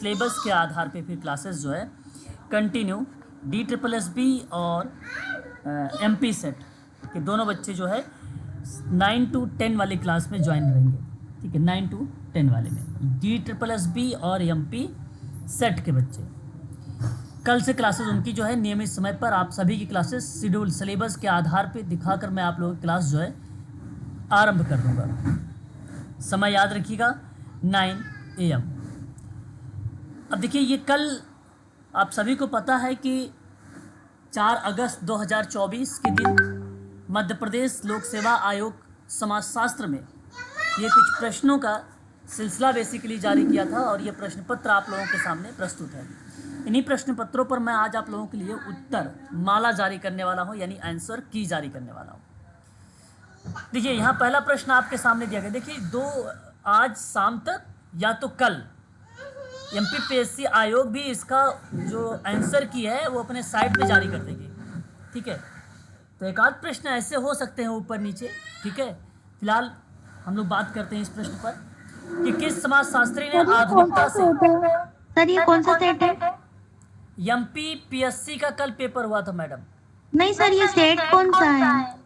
Syllabus के आधार पे फिर क्लासेस जो है कंटिन्यू DSSB और MP सेट के दोनों बच्चे जो है 9 to 10 वाली क्लास में ज्वाइन रहेंगे। ठीक है, 9 to 10 वाले में DSSB और MP सेट के बच्चे कल से क्लासेस उनकी जो है नियमित समय पर आप सभी की क्लासेस शेड्यूल सिलेबस के आधार पे दिखाकर मैं आप लोगों की क्लास जो है आरंभ कर दूंगा। समय याद रखिएगा 9 AM। अब देखिए ये कल आप सभी को पता है कि 4 अगस्त 2024 के दिन मध्य प्रदेश लोक सेवा आयोग समाजशास्त्र में ये कुछ प्रश्नों का सिलसिला बेसिकली जारी किया था और ये प्रश्न पत्र आप लोगों के सामने प्रस्तुत है। इन्हीं प्रश्न पत्रों पर मैं आज आप लोगों के लिए उत्तर माला जारी करने वाला हूँ, यानी आंसर की जारी करने वाला हूँ। देखिए यहाँ पहला प्रश्न आपके सामने दिया गया। देखिए आज शाम तक या तो कल MPPSC आयोग भी इसका जो आंसर की है वो अपने साइट पे जारी कर देगी। ठीक है, तो एक आध प्रश्न ऐसे हो सकते हैं ऊपर नीचे। ठीक है, फिलहाल हम लोग बात करते हैं इस प्रश्न पर कि किस समाजशास्त्री ने आधुनिकता से। सर ये कौन सा सेट है? MPPSC का कल पेपर हुआ था मैडम। नहीं सर, ये सेट कौन सा है?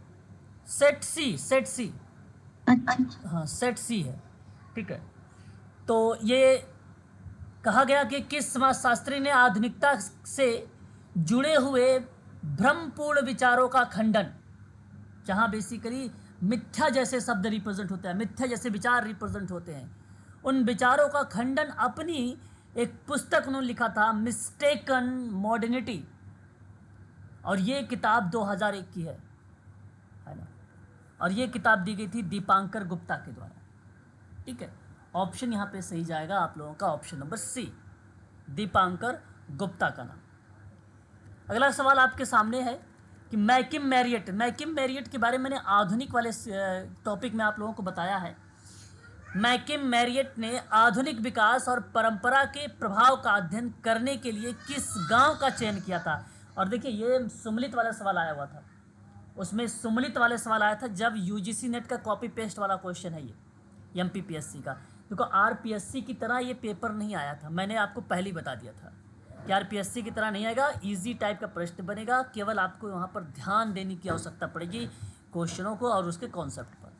सेट सी। अच्छा हाँ, सेट सी है। ठीक है, तो ये कहा गया कि किस समाजशास्त्री ने आधुनिकता से जुड़े हुए भ्रमपूर्ण विचारों का खंडन, जहाँ बेसिकली मिथ्या जैसे शब्द रिप्रेजेंट होते हैं, मिथ्या जैसे विचार रिप्रेजेंट होते हैं, उन विचारों का खंडन अपनी एक पुस्तक उन्होंने लिखा था मिस्टेकन मॉडर्निटी, और ये किताब 2001 की है ना, और ये किताब दी गई थी दीपांकर गुप्ता के द्वारा। ठीक है, ऑप्शन यहाँ पे सही जाएगा आप लोगों का option number C, Dipankar Gupta का नाम। अगला सवाल आपके सामने है कि मैकिम मैरियट के बारे में मैंने आधुनिक वाले टॉपिक में आप लोगों को बताया है। मैकिम मैरियट ने आधुनिक विकास और परंपरा के प्रभाव का अध्ययन करने के लिए किस गांव का चयन किया था? और देखिए ये सुमलित वाला सवाल आया हुआ था, उसमें सुमलित वाले सवाल आया था जब UGC नेट का कॉपी पेस्ट वाला क्वेश्चन है ये MPPSC का। देखो RPSC की तरह ये पेपर नहीं आया था, मैंने आपको पहले ही बता दिया था कि RPSC की तरह नहीं आएगा, इजी टाइप का प्रश्न बनेगा। केवल आपको वहाँ पर ध्यान देने की आवश्यकता पड़ेगी क्वेश्चनों को और उसके कॉन्सेप्ट पर।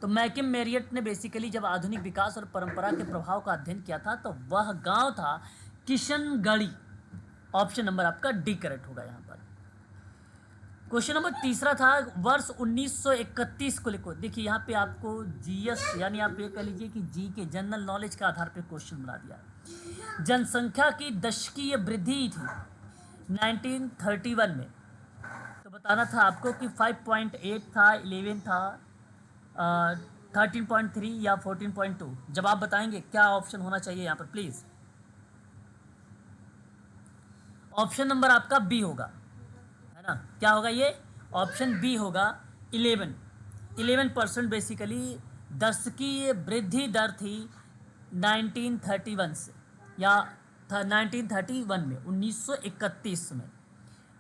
तो मैकिम मैरियट ने बेसिकली जब आधुनिक विकास और परंपरा के प्रभाव का अध्ययन किया था तो वह गांव था किशनगढ़ी। ऑप्शन नंबर आपका डी करेक्ट होगा यहाँ पर। क्वेश्चन नंबर तीसरा था वर्ष 1931 को लिखो। देखिए यहाँ पे आपको GS यानी आप ये कह लीजिए कि जी के जनरल नॉलेज के आधार पे क्वेश्चन बना दिया। जनसंख्या की दशकीय वृद्धि थी 1931 में, तो बताना था आपको कि 5.8 था, 11 था, 13.3 या 14.2। जवाब बताएंगे क्या ऑप्शन होना चाहिए यहाँ पर प्लीज। ऑप्शन नंबर आपका बी होगा, है ना। क्या होगा ये? ऑप्शन बी होगा 11% बेसिकली दशकीय वृद्धि दर थी 1931 से, या 1931 में, 1931 में।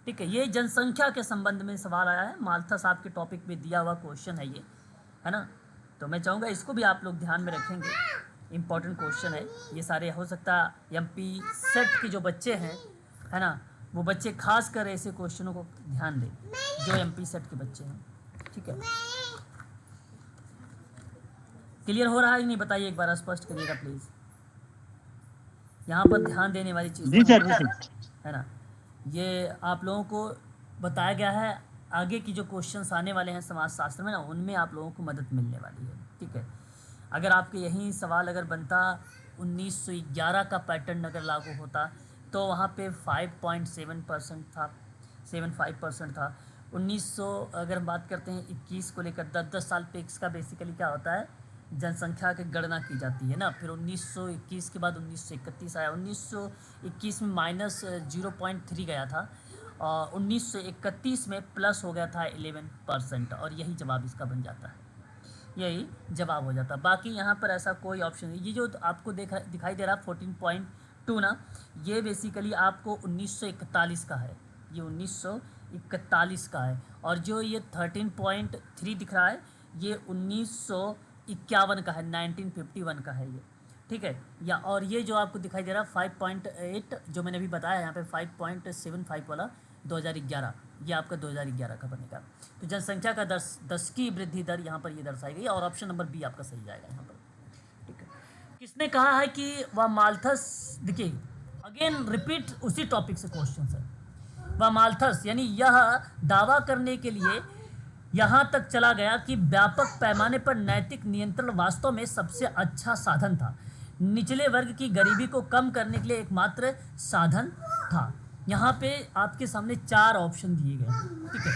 ठीक है, ये जनसंख्या के संबंध में सवाल आया है, माल्थस आपके टॉपिक में दिया हुआ क्वेश्चन है ये, है ना। तो मैं चाहूँगा इसको भी आप लोग ध्यान में रखेंगे, इंपॉर्टेंट क्वेश्चन है ये। सारे हो सकता MP सेट के जो बच्चे हैं, है ना, वो बच्चे खास कर ऐसे क्वेश्चनों को ध्यान दें जो MP सेट के बच्चे हैं। ठीक है, क्लियर हो रहा है नहीं बताइए, एक बार स्पष्ट करिएगा प्लीज। यहाँ पर ध्यान देने वाली चीज़ है ना, ये आप लोगों को बताया गया है। आगे की जो क्वेश्चंस आने वाले हैं समाजशास्त्र में ना, उनमें आप लोगों को मदद मिलने वाली है। ठीक है, अगर आपके यही सवाल अगर बनता 1911 का पैटर्न अगर लागू होता तो वहाँ पे 5.7% था, 75% था। 1900 अगर बात करते हैं 21 को लेकर 10 साल पे इसका बेसिकली क्या होता है, जनसंख्या की गणना की जाती है ना। फिर 1921 के बाद 1931 आया, 1921 में -0.3 गया था, और 1931 में प्लस हो गया था 11%, और यही जवाब इसका बन जाता है, यही जवाब हो जाता है। बाकी यहाँ पर ऐसा कोई ऑप्शन नहीं। ये जो आपको दिखाई दे रहा है 14.2 ना, ये बेसिकली आपको 1941 का है, ये 1941 का है। और जो ये 13.3 दिख रहा है ये 1951 का है, 1951 का है ये। ठीक है। या और ये जो आपको दिखाई दे रहा है 5.8 जो मैंने अभी बताया यहाँ पे 5.75 वाला 2011, ये आपका 2011 का बनेगा। तो जनसंख्या का दस की वृद्धि दर यहाँ पर ये दर्शाई गई और ऑप्शन नंबर बी आपका सही जाएगा यहाँ पर। ठीक है। किसने कहा है कि वह माल्थस, देखिए अगेन रिपीट उसी टॉपिक से क्वेश्चन है। वह माल्थस यानी यह दावा करने के लिए यहाँ तक चला गया कि व्यापक पैमाने पर नैतिक नियंत्रण वास्तव में सबसे अच्छा साधन था, निचले वर्ग की गरीबी को कम करने के लिए एकमात्र साधन था। यहाँ पे आपके सामने 4 ऑप्शन दिए गए हैं। ठीक है,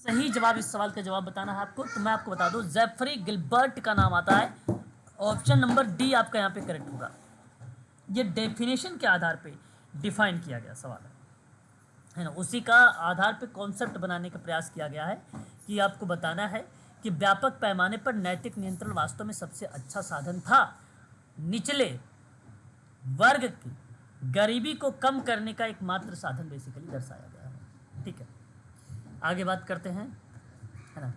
सही जवाब, इस सवाल का जवाब बताना है आपको। तो मैं आपको बता दूं, जेफरी गिलबर्ट का नाम आता है। ऑप्शन नंबर डी आपका यहाँ पे करेक्ट होगा। ये डेफिनेशन के आधार पे डिफाइन किया गया सवाल है ना, उसी का आधार पे कॉन्सेप्ट बनाने का प्रयास किया गया है कि आपको बताना है कि व्यापक पैमाने पर नैतिक नियंत्रण वास्तव में सबसे अच्छा साधन था, निचले वर्ग की गरीबी को कम करने का एकमात्र साधन बेसिकली दर्शाया गया है। ठीक है, आगे बात करते हैं, है ना,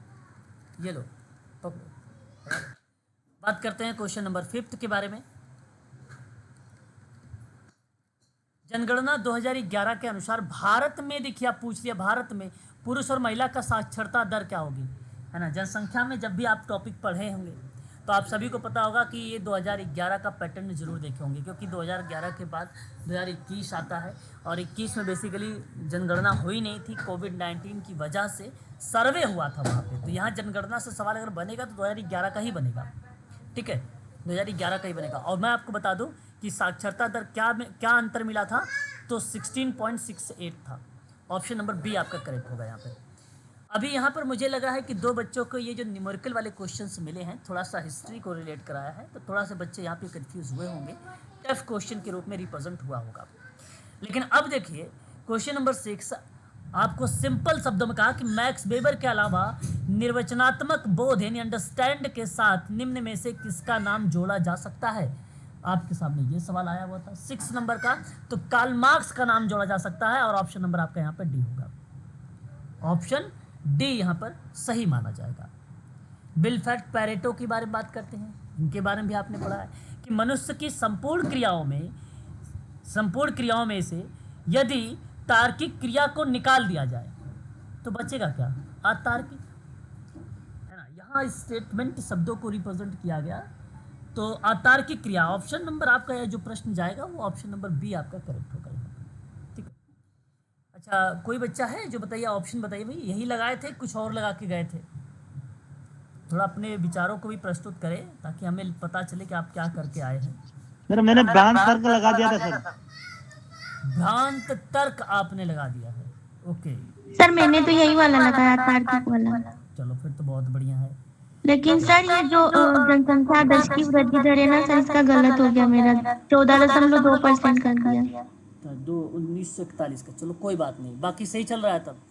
ये लो पकड़ो। बात करते हैं क्वेश्चन नंबर 5 के बारे में। जनगणना 2011 के अनुसार भारत में, देखिए आप पूछ लिया भारत में पुरुष और महिला का साक्षरता दर क्या होगी, है ना। जनसंख्या में जब भी आप टॉपिक पढ़े होंगे तो आप सभी को पता होगा कि ये 2011 का पैटर्न जरूर देखे होंगे, क्योंकि 2011 के बाद 2021 आता है और 21 में बेसिकली जनगणना हुई नहीं थी, कोविड-19 की वजह से सर्वे हुआ था वहाँ पे। तो यहाँ जनगणना से सवाल अगर बनेगा तो 2011 का ही बनेगा। ठीक है, 2011 का ही बनेगा। और मैं आपको बता दूं कि साक्षरता दर क्या अंतर मिला था, तो 16.68 था। ऑप्शन नंबर बी आपका करेक्ट होगा यहाँ पे। अभी यहाँ पर मुझे लगा है कि 2 बच्चों को ये जो न्यूमेरिकल वाले क्वेश्चंस मिले हैं, थोड़ा सा हिस्ट्री को रिलेट कराया है, तो थोड़ा सा बच्चे यहाँ पे कंफ्यूज हुए होंगे, टफ क्वेश्चन के रूप में रिप्रेजेंट हुआ होगा। लेकिन अब देखिए क्वेश्चन नंबर 6 आपको सिंपल शब्दों में कहा कि मैक्स वेबर के अलावा निर्वचनात्मक बोध यानी अंडरस्टैंड के साथ निम्न में से किसका नाम जोड़ा जा सकता है। आपके सामने ये सवाल आया हुआ था 6 नंबर का, तो कार्ल मार्क्स का नाम जोड़ा जा सकता है और ऑप्शन नंबर आपका यहाँ पर डी होगा। ऑप्शन डी यहाँ पर सही माना जाएगा। विल्फ्रेड पैरेटो के बारे में बात करते हैं, इनके बारे में भी आपने पढ़ा है कि मनुष्य की संपूर्ण क्रियाओं में से यदि तार्किक क्रिया को निकाल दिया जाए तो बचेगा क्या, अतार्किक, है ना। यहाँ स्टेटमेंट शब्दों को रिप्रेजेंट किया गया, तो अतार्किक क्रिया। ऑप्शन नंबर आपका यह जो प्रश्न जाएगा वो ऑप्शन नंबर बी आपका करेक्ट होगा। ठीक है, अच्छा कोई बच्चा है जो बताइए, ऑप्शन बताइए भाई, यही लगाए थे कुछ और लगा के गए थे। थोड़ा अपने विचारों को भी प्रस्तुत करें ताकि हमें पता चले कि आप क्या करके आए हैं। सर मैंने भ्रांत तर्क लगा दिया था सर। भ्रांत तर्क आपने लगा दिया है, ओके। सर मैंने तो यही वाला लगाया, तार्किक वाला। चलो फिर तो बहुत बढ़िया है। लेकिन सर ये जो जनसंख्या 10 की वृद्धि दर है ना सर, इसका गलत हो गया मेरा, 14.2% कर दिया। 1941 का, चलो कोई बात नहीं, बाकी सही चल रहा है तब।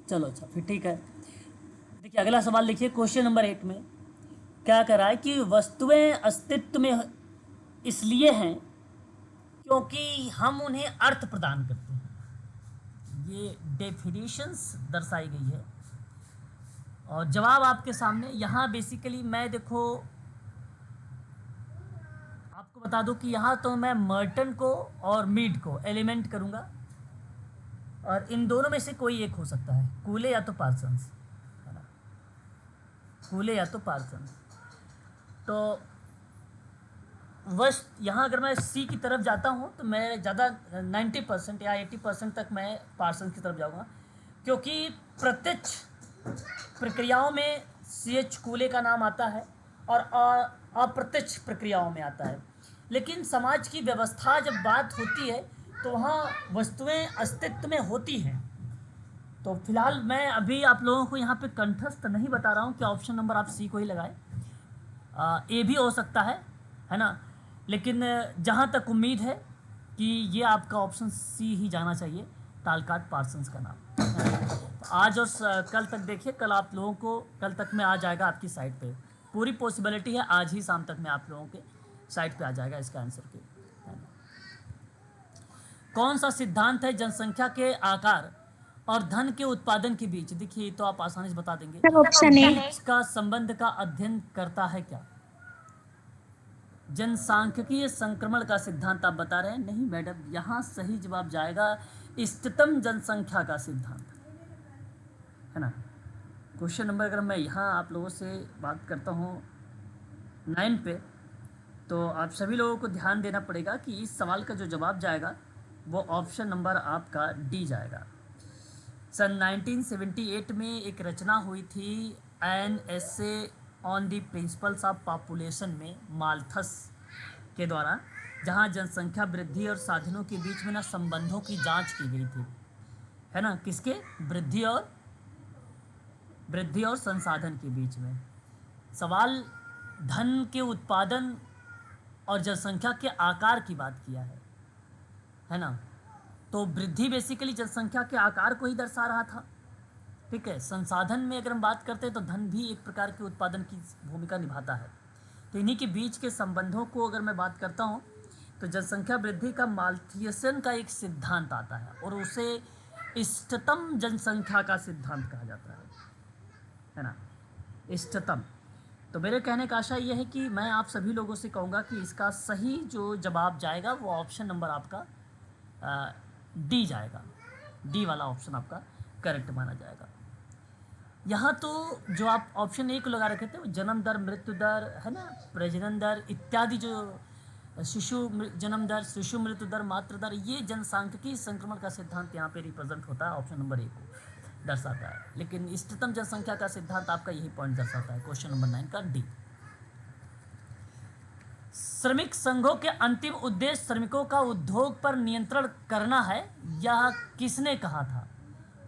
चलो अच्छा फिर ठीक है। देखिए अगला सवाल लिखिए, क्वेश्चन नंबर 8 में क्या कह रहा है कि वस्तुएं अस्तित्व में इसलिए हैं क्योंकि हम उन्हें अर्थ प्रदान करते हैं। ये डेफिनेशंस दर्शाई गई है और जवाब आपके सामने। यहाँ बेसिकली मैं देखो आपको बता दूं कि यहाँ तो मैं मर्टन को और मीड को एलिमेंट करूँगा और इन दोनों में से कोई एक हो सकता है, कूले या तो पार्सन्स, है ना, कूले या तो पार्सन्स। तो बस यहाँ अगर मैं सी की तरफ जाता हूँ तो मैं ज़्यादा 90% या 80% तक मैं पार्सन्स की तरफ जाऊँगा, क्योंकि प्रत्यक्ष प्रक्रियाओं में CH कूले का नाम आता है और अप्रत्यक्ष प्रक्रियाओं में आता है। लेकिन समाज की व्यवस्था जब बात होती है तो वहाँ वस्तुएं अस्तित्व में होती हैं। तो फिलहाल मैं अभी आप लोगों को यहाँ पे कंठस्थ नहीं बता रहा हूँ कि ऑप्शन नंबर आप सी को ही लगाएं, ए भी हो सकता है ना, लेकिन जहाँ तक उम्मीद है कि ये आपका ऑप्शन सी ही जाना चाहिए, तालकाट पार्सन्स का नाम। आज और कल तक देखिए, कल आप लोगों को, कल तक में आ जाएगा आपकी साइट पे, पूरी पॉसिबिलिटी है आज ही शाम तक में आप लोगों के साइट पे आ जाएगा इसका आंसर के। कौन सा सिद्धांत है जनसंख्या के आकार और धन के उत्पादन के बीच, देखिए तो आप आसानी से बता देंगे, ऑप्शन ए बीच का संबंध का अध्ययन करता है क्या। जनसांख्यिकीय संक्रमण का सिद्धांत आप बता रहे हैं? नहीं मैडम, यहाँ सही जवाब जाएगा इष्टतम जनसंख्या का सिद्धांत, है ना। क्वेश्चन नंबर अगर मैं यहाँ आप लोगों से बात करता हूँ 9 पे, तो आप सभी लोगों को ध्यान देना पड़ेगा कि इस सवाल का जो जवाब जाएगा वो ऑप्शन नंबर आपका डी जाएगा। सन 1978 में एक रचना हुई थी an essay on the principles of population में माल्थस के द्वारा, जहां जनसंख्या वृद्धि और साधनों के बीच में ना संबंधों की जांच की गई थी, है ना। किसके? वृद्धि और संसाधन के बीच में। सवाल धन के उत्पादन और जनसंख्या के आकार की बात किया है ना। तो वृद्धि बेसिकली जनसंख्या के आकार को ही दर्शा रहा था, ठीक है। संसाधन में अगर हम बात करते हैं तो धन भी एक प्रकार के उत्पादन की भूमिका निभाता है। तो इन्हीं के बीच के संबंधों को अगर मैं बात करता हूँ तो जनसंख्या वृद्धि का माल्थियसन का एक सिद्धांत आता है और उसे इष्टतम जनसंख्या का सिद्धांत कहा जाता है ना, इष्टतम। तो मेरे कहने का आशा यह है कि मैं आप सभी लोगों से कहूँगा कि इसका सही जो जवाब जाएगा वो ऑप्शन नंबर आपका डी जाएगा। डी वाला ऑप्शन आपका करेक्ट माना जाएगा। यहाँ तो जो आप ऑप्शन ए को लगा रखे थे वो जन्म दर, मृत्यु दर, है ना, प्रजनन दर इत्यादि, जो जन्म दर, शिशु मृत्यु दर, मातृ दर, ये जनसांख्यिकीय संक्रमण का सिद्धांत यहाँ पे रिप्रेजेंट होता है, ऑप्शन नंबर ए को दर्शाता है। लेकिन इष्टतम जनसंख्या का सिद्धांत आपका यही पॉइंट दर्शाता है, क्वेश्चन नंबर 9 का डी। श्रमिक संघों के अंतिम उद्देश्य श्रमिकों का उद्योग पर नियंत्रण करना है, यह किसने कहा था?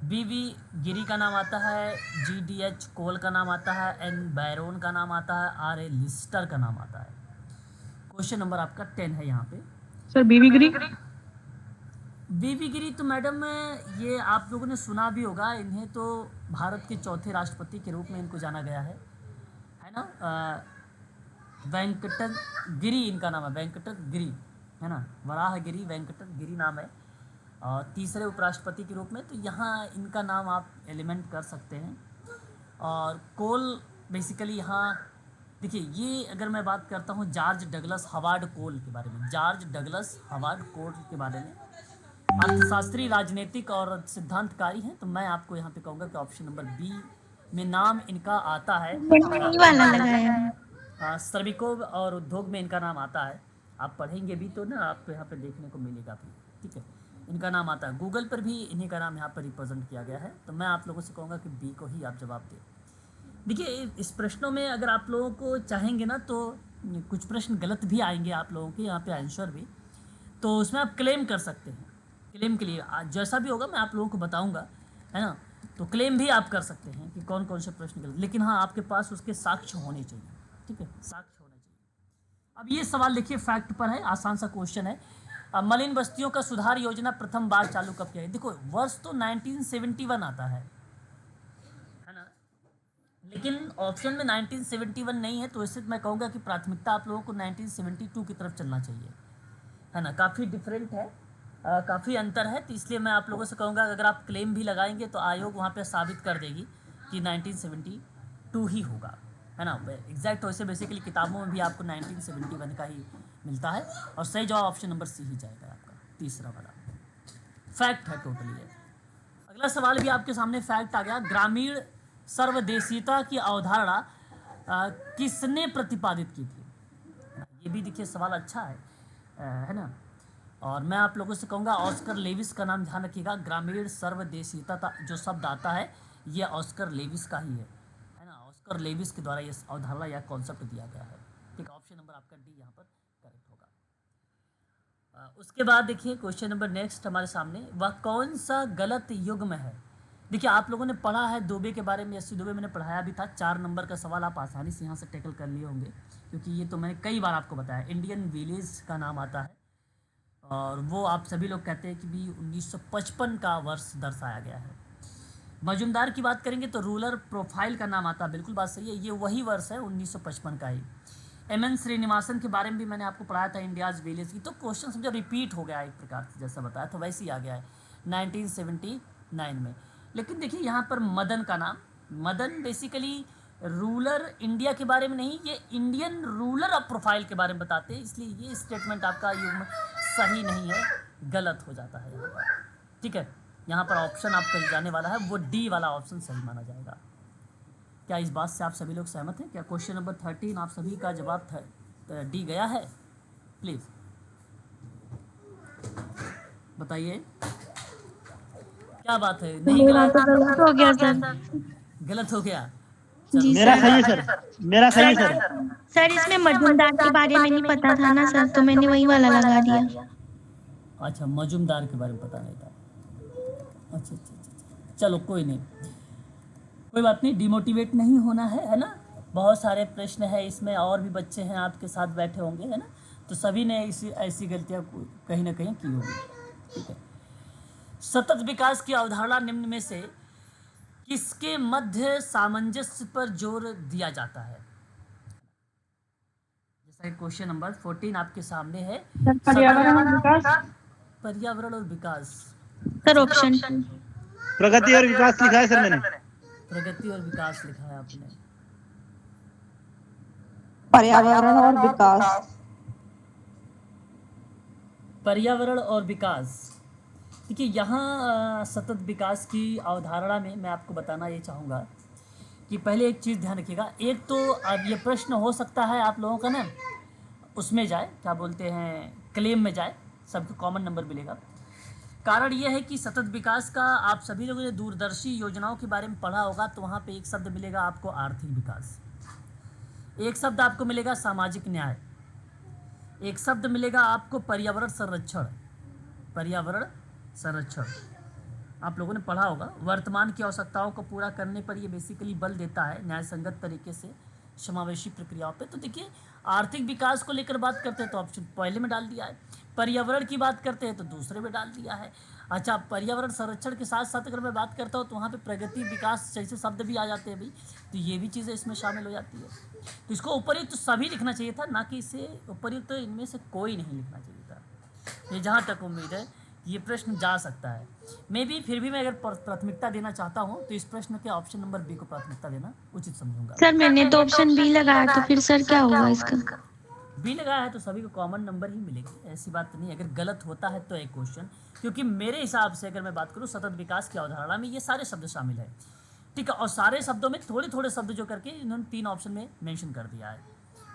बीवी गिरी का नाम आता है, GDH कोल का नाम आता है, N बैरोन का नाम आता है, RA लिस्टर का नाम आता है। क्वेश्चन नंबर आपका 10 है यहाँ पे। सर बीबी गिरी। बीवी गिरी तो मैडम ये आप लोगों ने सुना भी होगा, इन्हें तो भारत के चौथे राष्ट्रपति के रूप में इनको जाना गया है ना। वेंकट गिरी इनका नाम है, वेंकट गिरी, है ना, वराह गिरी, वेंकट गिरी नाम है, और तीसरे उपराष्ट्रपति के रूप में। तो यहाँ इनका नाम आप एलिमेंट कर सकते हैं। और कोल बेसिकली यहाँ देखिए, ये अगर मैं बात करता हूँ जॉर्ज डगलस हवार्ड कोल के बारे में, जॉर्ज डगलस हवार्ड कोल के बारे में, अर्थशास्त्री, राजनीतिक और सिद्धांतकारी हैं। तो मैं आपको यहाँ पे कहूँगा कि ऑप्शन नंबर बी में नाम इनका आता है। वाला लगाया श्रमिकों और उद्योग में इनका नाम आता है। आप पढ़ेंगे भी तो ना, आपको यहाँ पे देखने को मिलेगा भी, ठीक है। इनका नाम आता है, गूगल पर भी इन्हीं का नाम यहाँ पर रिप्रेजेंट किया गया है। तो मैं आप लोगों से कहूँगा कि बी को ही आप जवाब दें। देखिए, इस प्रश्नों में अगर आप लोगों को चाहेंगे ना तो कुछ प्रश्न गलत भी आएंगे आप लोगों के यहाँ पे आंसर भी, तो उसमें आप क्लेम कर सकते हैं। क्लेम के लिए जैसा भी होगा मैं आप लोगों को बताऊँगा, है ना। तो क्लेम भी आप कर सकते हैं कि कौन कौन से प्रश्न गलत, लेकिन हाँ आपके पास उसके साक्ष्य होने चाहिए, ठीक है, साक्ष्य होने चाहिए। अब ये सवाल देखिए फैक्ट पर है, आसान सा क्वेश्चन है। मलिन बस्तियों का सुधार योजना प्रथम बार चालू कब किया है? देखो वर्ष तो 1971 आता है ना, लेकिन ऑप्शन में 1971 नहीं है, तो इससे मैं कहूँगा कि प्राथमिकता आप लोगों को 1972 की तरफ चलना चाहिए, है ना। काफ़ी डिफरेंट है, काफ़ी अंतर है, तो इसलिए मैं आप लोगों से कहूँगा अगर आप क्लेम भी लगाएंगे तो आयोग वहाँ पे साबित कर देगी कि 1972 ही होगा, है ना। एग्जैक्ट वैसे बेसिकली किताबों में भी आपको 1971 का ही मिलता है, और सही जवाब ऑप्शन नंबर सी ही जाएगा आपका, तीसरा वाला फैक्ट है टोटली है। अगला सवाल भी आपके सामने फैक्ट आ गया। ग्रामीण सर्वदेशीयता की अवधारणा किसने प्रतिपादित की थी? ये भी देखिए सवाल अच्छा है ना। और मैं आप लोगों से कहूँगा ऑस्कर लेविस का नाम ध्यान रखिएगा। ग्रामीण सर्वदेशीयता जो शब्द आता है ये ऑस्कर लेविस का ही है ना। ऑस्कर लेविस के द्वारा ये अवधारणा या कॉन्सेप्ट दिया गया है, ठीक। ऑप्शन नंबर आपका डी यहाँ पर करेक्ट होगा। उसके बाद देखिए क्वेश्चन नंबर नेक्स्ट हमारे सामने, वह कौन सा गलत युग्म है? देखिए आप लोगों ने पढ़ा है दुबे के बारे में, एस सी दुबे मैंने पढ़ाया भी था। 4 नंबर का सवाल आप आसानी से यहाँ से टैकल कर लिए होंगे, क्योंकि ये तो मैंने कई बार आपको बताया। इंडियन विलेज का नाम आता है, और वो आप सभी लोग कहते हैं कि भी 1955 का वर्ष दर्शाया गया है। मजुमदार की बात करेंगे तो रूरल प्रोफाइल का नाम आता है, बिल्कुल बात सही है, ये वही वर्ष है 1955 का ही। MN श्रीनिवासन के बारे में भी मैंने आपको पढ़ाया था, इंडियाज़ विलेज की। तो क्वेश्चन समझो रिपीट हो गया एक प्रकार से, जैसा बताया था वैसे ही आ गया है 1979 में। लेकिन देखिए यहाँ पर मदन का नाम, मदन बेसिकली रूलर इंडिया के बारे में नहीं, ये इंडियन रूलर ऑफ प्रोफाइल के बारे में बताते हैं, इसलिए ये स्टेटमेंट आपका युग्म सही नहीं है, गलत हो जाता है यहाँ पर। ठीक है, यहाँ पर ऑप्शन आपका जो जाने वाला है वो डी वाला ऑप्शन सही माना जाएगा। क्या इस बात से आप सभी लोग सहमत हैं? क्या क्वेश्चन नंबर 13 आप सभी का जवाब डी गया है? प्लीज़ बताइए, क्या बात है? नहीं मेरा गलत? तो गलत हो गया सर। गलत हो गया? जी मेरा सर। सही है सर, मेरा सही है सर। सर इसमें मजूमदार के बारे में नहीं पता था ना सर, तो मैंने वही वाला लगा दिया। अच्छा, मजूमदार के बारे में पता नहीं था। अच्छा अच्छा अच्छा अच्छा। चलो कोई नहीं, कोई बात नहीं, डिमोटिवेट नहीं होना है ना। बहुत सारे प्रश्न है इसमें, और भी बच्चे हैं आपके साथ बैठे होंगे, है ना, तो सभी ने इसी ऐसी गलतियाँ कहीं ना कहीं की होगी। ठीक है, सतत विकास की अवधारणा निम्न में से किसके मध्य सामंजस्य पर जोर दिया जाता है? जैसा कि क्वेश्चन नंबर 14 आपके सामने है, पर्यावरण और विकास। पर्यावरण और विकास। सर ऑप्शन प्रगति और विकास लिखा है सर मैंने। प्रगति और विकास लिखा है आपने। पर्यावरण और विकास। पर्यावरण और विकास। देखिए यहाँ सतत विकास की अवधारणा में मैं आपको बताना ये चाहूँगा कि पहले एक चीज़ ध्यान रखिएगा। एक तो अब ये प्रश्न हो सकता है आप लोगों का ना उसमें जाए, क्या बोलते हैं, क्लेम में जाए, सबको कॉमन नंबर मिलेगा। कारण यह है कि सतत विकास का आप सभी लोगों ने दूरदर्शी योजनाओं के बारे में पढ़ा होगा, तो वहाँ पे एक शब्द मिलेगा आपको आर्थिक विकास, एक शब्द आपको मिलेगा सामाजिक न्याय, एक शब्द मिलेगा आपको पर्यावरण संरक्षण। पर्यावरण संरक्षण आप लोगों ने पढ़ा होगा। वर्तमान की आवश्यकताओं को पूरा करने पर ये बेसिकली बल देता है न्याय संगत तरीके से समावेशी प्रक्रियाओं पे। तो देखिए आर्थिक विकास को लेकर बात करते हैं तो ऑप्शन पहले में डाल दिया है, पर्यावरण की बात करते हैं तो दूसरे में डाल दिया है। अच्छा, पर्यावरण संरक्षण के साथ साथ अगर मैं बात करता हूँ तो वहाँ पे प्रगति विकास जैसे शब्द भी आ जाते हैं भाई, तो ये भी चीज़ें इसमें शामिल हो जाती है। तो इसको उपयुक्त तो सभी लिखना चाहिए था, ना कि इसे उपयुक्त तो इनमें से कोई नहीं लिखना चाहिए था। ये जहाँ तक उम्मीद है ये प्रश्न जा सकता है। मैं भी फिर भी मैं अगर प्राथमिकता देना चाहता हूँ तो इस प्रश्न के ऑप्शन नंबर बी को प्राथमिकता देना उचित समझूंगा। सर मैंने तो ऑप्शन बी लगाया, तो फिर सर क्या होगा इसका? बी लगाया है तो सभी को कॉमन नंबर ही मिलेगी, ऐसी बात नहीं। अगर गलत होता है तो एक क्वेश्चन, क्योंकि मेरे हिसाब से अगर मैं बात करूँ सतत विकास की अवधारणा में ये सारे शब्द शामिल है। ठीक है, और सारे शब्दों में थोड़े थोड़े शब्द जो करके इन्होंने 3 ऑप्शन में मेंशन कर दिया है।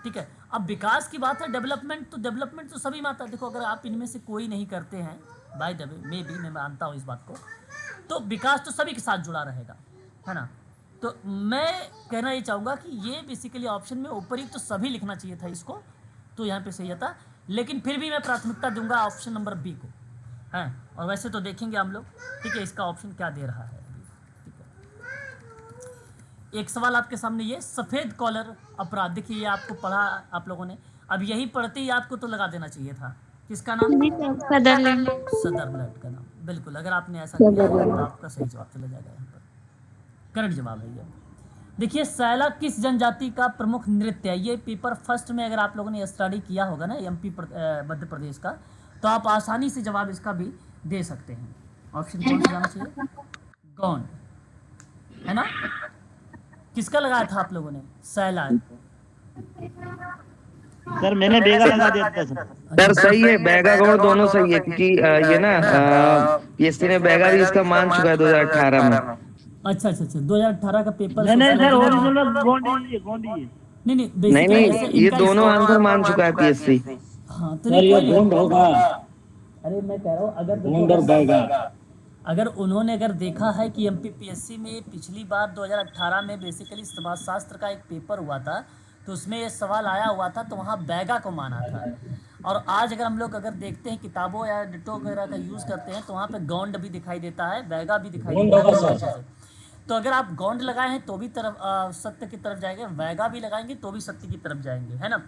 ठीक है, अब विकास की बात है, डेवलपमेंट, तो डेवलपमेंट तो सभी में आता है। देखो अगर आप इनमें से कोई नहीं करते हैं, by the way may be मैं मानता हूँ इस बात को, तो विकास तो सभी के साथ जुड़ा रहेगा, है ना। तो मैं कहना ये चाहूँगा कि ये बेसिकली ऑप्शन में उपयुक्त तो सभी लिखना चाहिए था इसको, तो यहाँ पे सही था। लेकिन फिर भी मैं प्राथमिकता दूंगा ऑप्शन नंबर बी को, हैं। और वैसे तो देखेंगे हम लोग, ठीक है, इसका ऑप्शन क्या दे रहा है अभी। ठीक है, एक सवाल आपके सामने, ये सफ़ेद कॉलर अपराध, देखिए ये आपको पढ़ा आप लोगों ने, अब यही पढ़ते ही आपको तो लगा देना चाहिए था। किसका नाम? सदरलैंड। सदरलैंड का नाम, बिल्कुल। अगर आपने ऐसा किया तो आपका सही जवाब चला जाएगा यहाँ पर, करेक्ट जवाब है ये। देखिए सैला किस जनजाति का प्रमुख नृत्य है? ये पेपर फर्स्ट में अगर आप लोगों ने स्टडी किया होगा ना एमपी मध्य प्रदेश का, तो आप आसानी से जवाब इसका भी दे सकते हैं। ऑप्शन कौन सा जाना चाहिए? गौंड, है ना। किसका लगाया था आप लोगों ने? सैला। सर मैंने बेगा लगा दिया था सर सही है, बैगा गौड़ दोनों सही है, क्योंकि ये ना पीएससी ने बैगा भी इसका मान चुका है 2018 में। अच्छा अच्छा अच्छा, 2018 का पेपर। नहीं सर, ओरिजिनल गोंडी है, गोंडी है। नहीं नहीं, ये दोनों आंसर मान चुका है पीएससी। हाँ तो ये गोंड होगा। अरे मैं कह रहा हूँ अगर उन्होंने अगर देखा है कि एमपीपीएससी में पिछली बार 2018 में बेसिकली समाजशास्त्र का एक पेपर हुआ था, तो उसमें ये सवाल आया हुआ था, तो वहाँ बैगा को माना था। और आज अगर हम लोग अगर देखते हैं किताबों या डिटो वगैरह का यूज़ करते हैं तो वहाँ पे गौंड भी दिखाई देता है, बैगा भी दिखाई देता है। तो अगर आप गौंड लगाए हैं तो भी तरफ सत्य की तरफ जाएंगे, वैगा भी लगाएंगे तो भी सत्य की तरफ जाएंगे, है ना।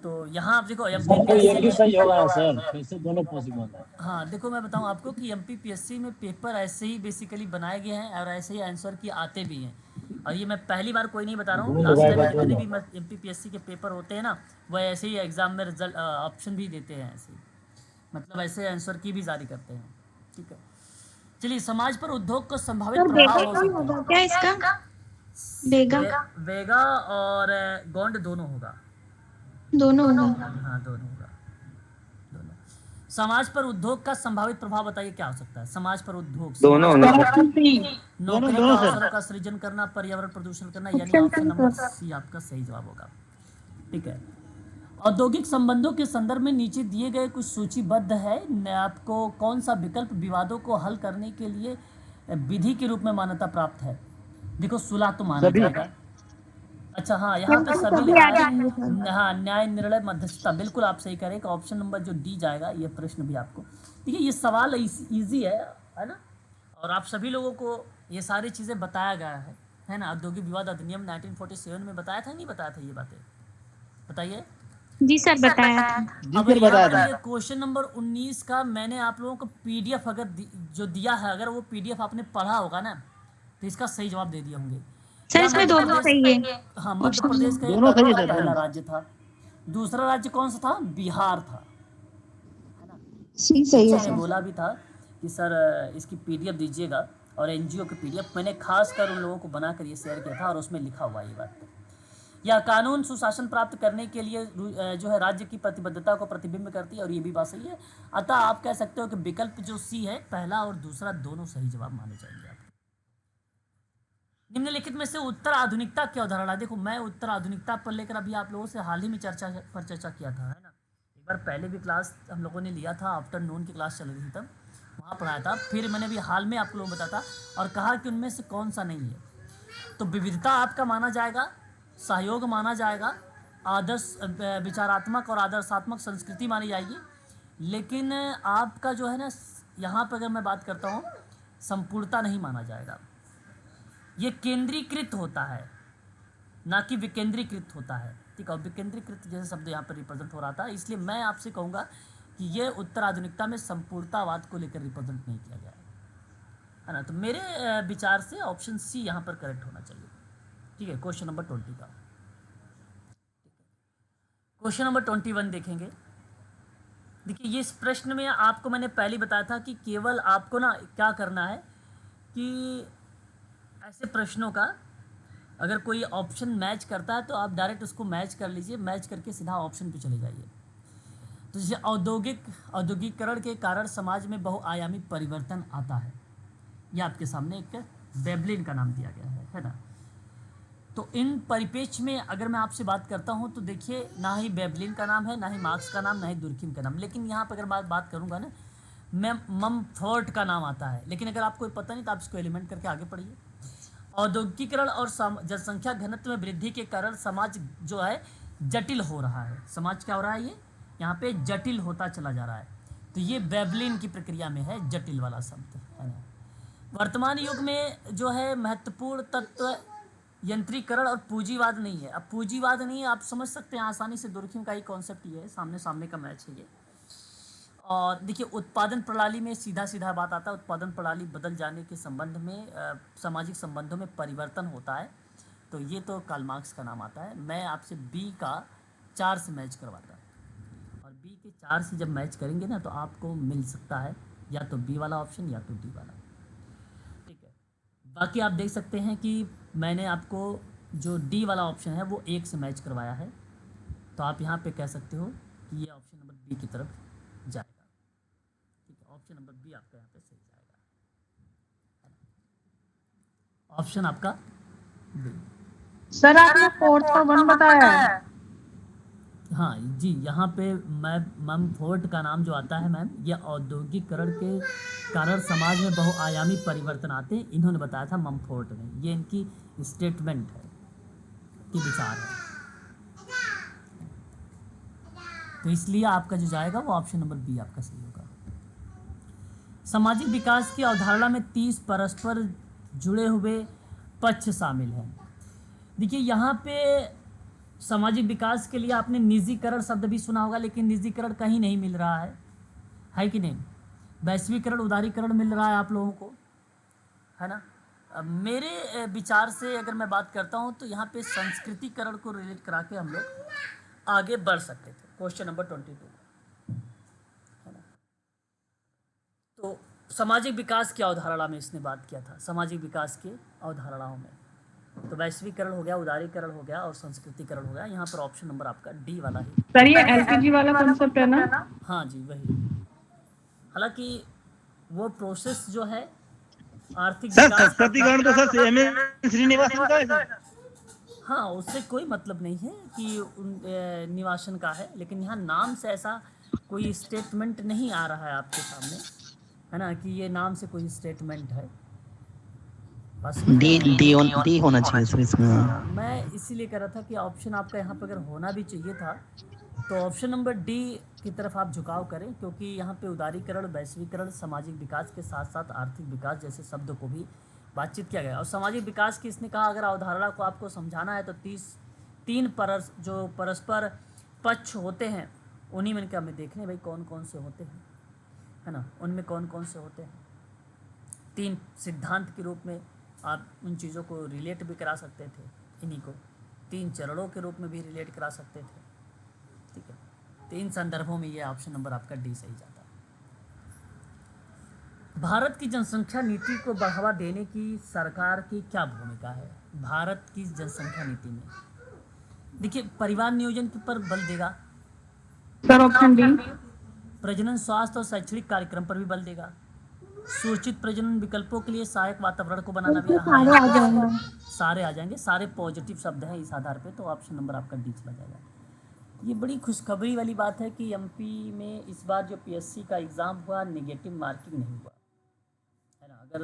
तो यहाँ आप देखो सही होगा सर, कैसे दोनों पॉसिबल है। हाँ देखो मैं बताऊँ आपको कि एमपीपीएससी में पेपर ऐसे ही बेसिकली बनाए गए हैं और ऐसे ही आंसर की आते भी हैं। और ये मैं पहली बार कोई नहीं बता रहा हूँ, लास्ट टाइम जितने भी एमपीपीएससी के पेपर होते हैं ना, वह ऐसे ही एग्जाम में रिजल्ट ऑप्शन भी देते हैं, ऐसे ही मतलब ऐसे आंसर की भी जारी करते हैं। ठीक है, चलिए समाज पर उद्योग को संभावित प्रभाव हो सकता है। क्या इसका? बेगा वेगा और गोंड दोनों होगा। दोनों होगा। हाँ दोनों होगा, दोनों। समाज पर उद्योग का संभावित प्रभाव बताइए क्या हो सकता है। समाज पर उद्योग, दोनों समाज होंगे पर सर। नौकरी दोनों का सर। अवसरों का सृजन करना, पर्यावरण प्रदूषण करना, यानी ऑप्शन ऑप्शन नंबर सी आपका सही जवाब होगा। ठीक है। औद्योगिक संबंधों के संदर्भ में नीचे दिए गए कुछ सूचीबद्ध है, आपको कौन सा विकल्प विवादों को हल करने के लिए विधि के रूप में मान्यता प्राप्त है। देखो सुलह तो माना सभी जाएगा। अच्छा हाँ, यहाँ पे सभी सभी लिखा आ है। जाएंगे सर। हाँ, न्याय निर्णय मध्यस्थता, बिल्कुल आप सही करें। ऑप्शन नंबर जो डी जाएगा, ये प्रश्न भी आपको, देखिए ये सवाल इजी है ना। और आप सभी लोगों को ये सारी चीज़ें बताया गया है ना। औद्योगिक विवाद अधिनियम 1947 में बताया था, नहीं बताया था ये बातें, बताइए। जी सर बताया था। जी अब सर यहाँ बताया पर था। ये क्वेश्चन नंबर 19 का मैंने आप लोगों को पीडीएफ अगर जो दिया है, अगर वो पीडीएफ आपने पढ़ा होगा ना, तो इसका सही जवाब दे दिए होंगे। सर या इसमें मध्य दोनों प्रदेश, सही है। हाँ मध्य ऑप्शन प्रदेश का दोनों सही है सर, पहला दोनों। राज्य था। दूसरा राज्य कौन सा था, बिहार था। सी सही है मैंने सर। बोला भी था कि सर इसकी पीडीएफ दीजिएगा, और एनजीओ की पीडीएफ मैंने खास कर उन लोगों को बनाकर ये शेयर किया था, और उसमें लिखा हुआ ये बात। या कानून सुशासन प्राप्त करने के लिए जो है राज्य की प्रतिबद्धता को प्रतिबिंब करती है, और ये भी बात सही है। अतः आप कह सकते हो कि विकल्प जो सी है, पहला और दूसरा दोनों सही जवाब माने जाएंगे आपके। निम्नलिखित में से उत्तर आधुनिकता की अवधारणा, देखो मैं उत्तर आधुनिकता पर लेकर अभी आप लोगों से हाल ही में चर्चा किया था, है ना। एक बार पहले भी क्लास हम लोगों ने लिया था, आफ्टरनून की क्लास चल रही थी तब, वहाँ पढ़ाया था। फिर मैंने भी हाल में आप लोगों को बताया था और कहा कि उनमें से कौन सा नहीं है। तो विविधता आपका माना जाएगा, सहयोग माना जाएगा, आदर्श विचारात्मक और आदर्शात्मक संस्कृति मानी जाएगी। लेकिन आपका जो है ना, यहाँ पर अगर मैं बात करता हूँ, संपूर्णता नहीं माना जाएगा। ये केंद्रीकृत होता है, ना कि विकेंद्रीकृत होता है। ठीक है, और विकेंद्रीकृत जैसे शब्द यहाँ पर रिप्रेजेंट हो रहा था, इसलिए मैं आपसे कहूँगा कि ये उत्तर आधुनिकता में संपूर्णतावाद को लेकर रिप्रेजेंट नहीं किया गया है ना। तो मेरे विचार से ऑप्शन सी यहाँ पर करेक्ट होना चाहिए। ठीक है, क्वेश्चन नंबर 20 का। क्वेश्चन नंबर 21 देखेंगे। देखिए ये इस प्रश्न में आपको मैंने पहले बताया था कि केवल आपको ना क्या करना है कि ऐसे प्रश्नों का अगर कोई ऑप्शन मैच करता है तो आप डायरेक्ट उसको मैच कर लीजिए, मैच करके सीधा ऑप्शन पे चले जाइए। तो जैसे औद्योगिकरण के कारण समाज में बहुआयामी परिवर्तन आता है, ये आपके सामने एक वेबलिन का नाम दिया गया है ना। तो इन परिप्रेक्ष्य में अगर मैं आपसे बात करता हूं तो देखिए, ना ही वेबलिन का नाम है, ना ही मार्क्स का नाम, ना ही दुर्खिम का नाम। लेकिन यहाँ पर अगर मैं बात करूँगा ना, मैं ममफोर्ट का नाम आता है। लेकिन अगर आपको पता नहीं तो आप इसको एलिमेंट करके आगे पढ़िए। औद्योगिकीकरण और जनसंख्या घनत्व में वृद्धि के कारण समाज जो है जटिल हो रहा है। समाज क्या हो रहा है, ये यहाँ पे जटिल होता चला जा रहा है। तो ये वेबलिन की प्रक्रिया में है, जटिल वाला शब्द है ना। वर्तमान युग में जो है महत्वपूर्ण तत्व यंत्रीकरण और पूंजीवाद नहीं है। अब पूंजीवाद नहीं है, आप समझ सकते हैं आसानी से, दुर्खिम का ही कॉन्सेप्ट ये है, सामने सामने का मैच है ये। और देखिए उत्पादन प्रणाली में सीधा सीधा बात आता है, उत्पादन प्रणाली बदल जाने के संबंध में सामाजिक संबंधों में परिवर्तन होता है। तो ये तो कार्ल मार्क्स का नाम आता है। मैं आपसे बी का 4 से मैच करवाता, और बी के 4 से जब मैच करेंगे ना तो आपको मिल सकता है या तो बी वाला ऑप्शन या तो डी वाला। ठीक है, बाकी आप देख सकते हैं कि मैंने आपको जो डी वाला ऑप्शन है वो 1 से मैच करवाया है। तो आप यहाँ पे कह सकते हो कि ये ऑप्शन नंबर बी की तरफ जाएगा। ठीक है, ऑप्शन नंबर बी आपका यहाँ पे सही जाएगा। ऑप्शन आपका बी। सर आपने 4 तो 1 बताया है। हाँ जी, यहाँ पे ममफोर्ट का नाम जो आता है मैम, ये औद्योगिकरण के कारण समाज में बहुआयामी परिवर्तन आते हैं, इन्होंने बताया था ममफोर्ट ने। ये इनकी स्टेटमेंट है, कि विचार है। तो इसलिए आपका जो जाएगा वो ऑप्शन नंबर बी आपका सही होगा। सामाजिक विकास की अवधारणा में 30 परस्पर जुड़े हुए पक्ष शामिल हैं। देखिए यहाँ पे सामाजिक विकास के लिए आपने निजीकरण शब्द भी सुना होगा, लेकिन निजीकरण कहीं नहीं मिल रहा है कि नहीं। वैश्वीकरण, उदारीकरण मिल रहा है आप लोगों को, है ना। अब मेरे विचार से अगर मैं बात करता हूँ तो यहाँ पे संस्कृतिकरण को रिलेट करा के हम लोग आगे बढ़ सकते थे। क्वेश्चन नंबर 22, है ना। तो सामाजिक विकास की अवधारणा में इसने बात किया था, सामाजिक विकास के अवधारणाओं में। तो वैश्वीकरण हो गया, उदारीकरण हो गया और संस्कृतिकरण हो गया। यहाँ पर ऑप्शन नंबर आपका डी वाला ही। सर ये एलपीजी वाला कॉन्सेप्ट है ना? हाँ जी वही। हालांकि वो प्रोसेस जो है आर्थिक सर विकास का, संस्कृतिकरण तो सर एम.एन. श्रीनिवासन का है सर। हाँ उससे कोई मतलब नहीं है कि निवासन का है, लेकिन यहाँ नाम से ऐसा कोई स्टेटमेंट नहीं आ रहा है आपके सामने, है ना, कि ये नाम से कोई स्टेटमेंट है। बस डी होना चाहिए सर इसमें। मैं इसीलिए कह रहा था कि ऑप्शन आपका यहाँ पर अगर होना भी चाहिए था तो ऑप्शन नंबर डी की तरफ आप झुकाव करें, क्योंकि यहाँ पे उदारीकरण, वैश्वीकरण, सामाजिक विकास के साथ साथ आर्थिक विकास जैसे शब्दों को भी बातचीत किया गया। और सामाजिक विकास की इसने कहा अगर अवधारणा को आपको समझाना है तो जो परस्पर पक्ष होते हैं उन्हीं में हमें देखने भाई कौन कौन से होते हैं, है ना, उनमें कौन कौन से होते हैं। 3 सिद्धांत के रूप में आप उन चीज़ों को रिलेट भी करा सकते थे, इन्हीं को 3 चरणों के रूप में भी रिलेट करा सकते थे, ठीक है। 3 संदर्भों में ये ऑप्शन नंबर आपका डी सही जाता है। भारत की जनसंख्या नीति को बढ़ावा देने की सरकार की क्या भूमिका है? भारत की जनसंख्या नीति में देखिए परिवार नियोजन के पर बल देगा, सर ऑप्शन डी। प्रजनन, स्वास्थ्य और शैक्षणिक कार्यक्रम पर भी बल देगा, सूचित प्रजनन विकल्पों के लिए सहायक वातावरण को बनाना भी सारे आ जाएंगे। सारे आ जाएंगे, सारे पॉजिटिव शब्द हैं इस आधार पे, तो ऑप्शन नंबर आपका डी चला जाएगा। ये बड़ी खुशखबरी वाली बात है कि एमपी में इस बार जो पीएससी का एग्ज़ाम हुआ नेगेटिव मार्किंग नहीं हुआ, है ना। अगर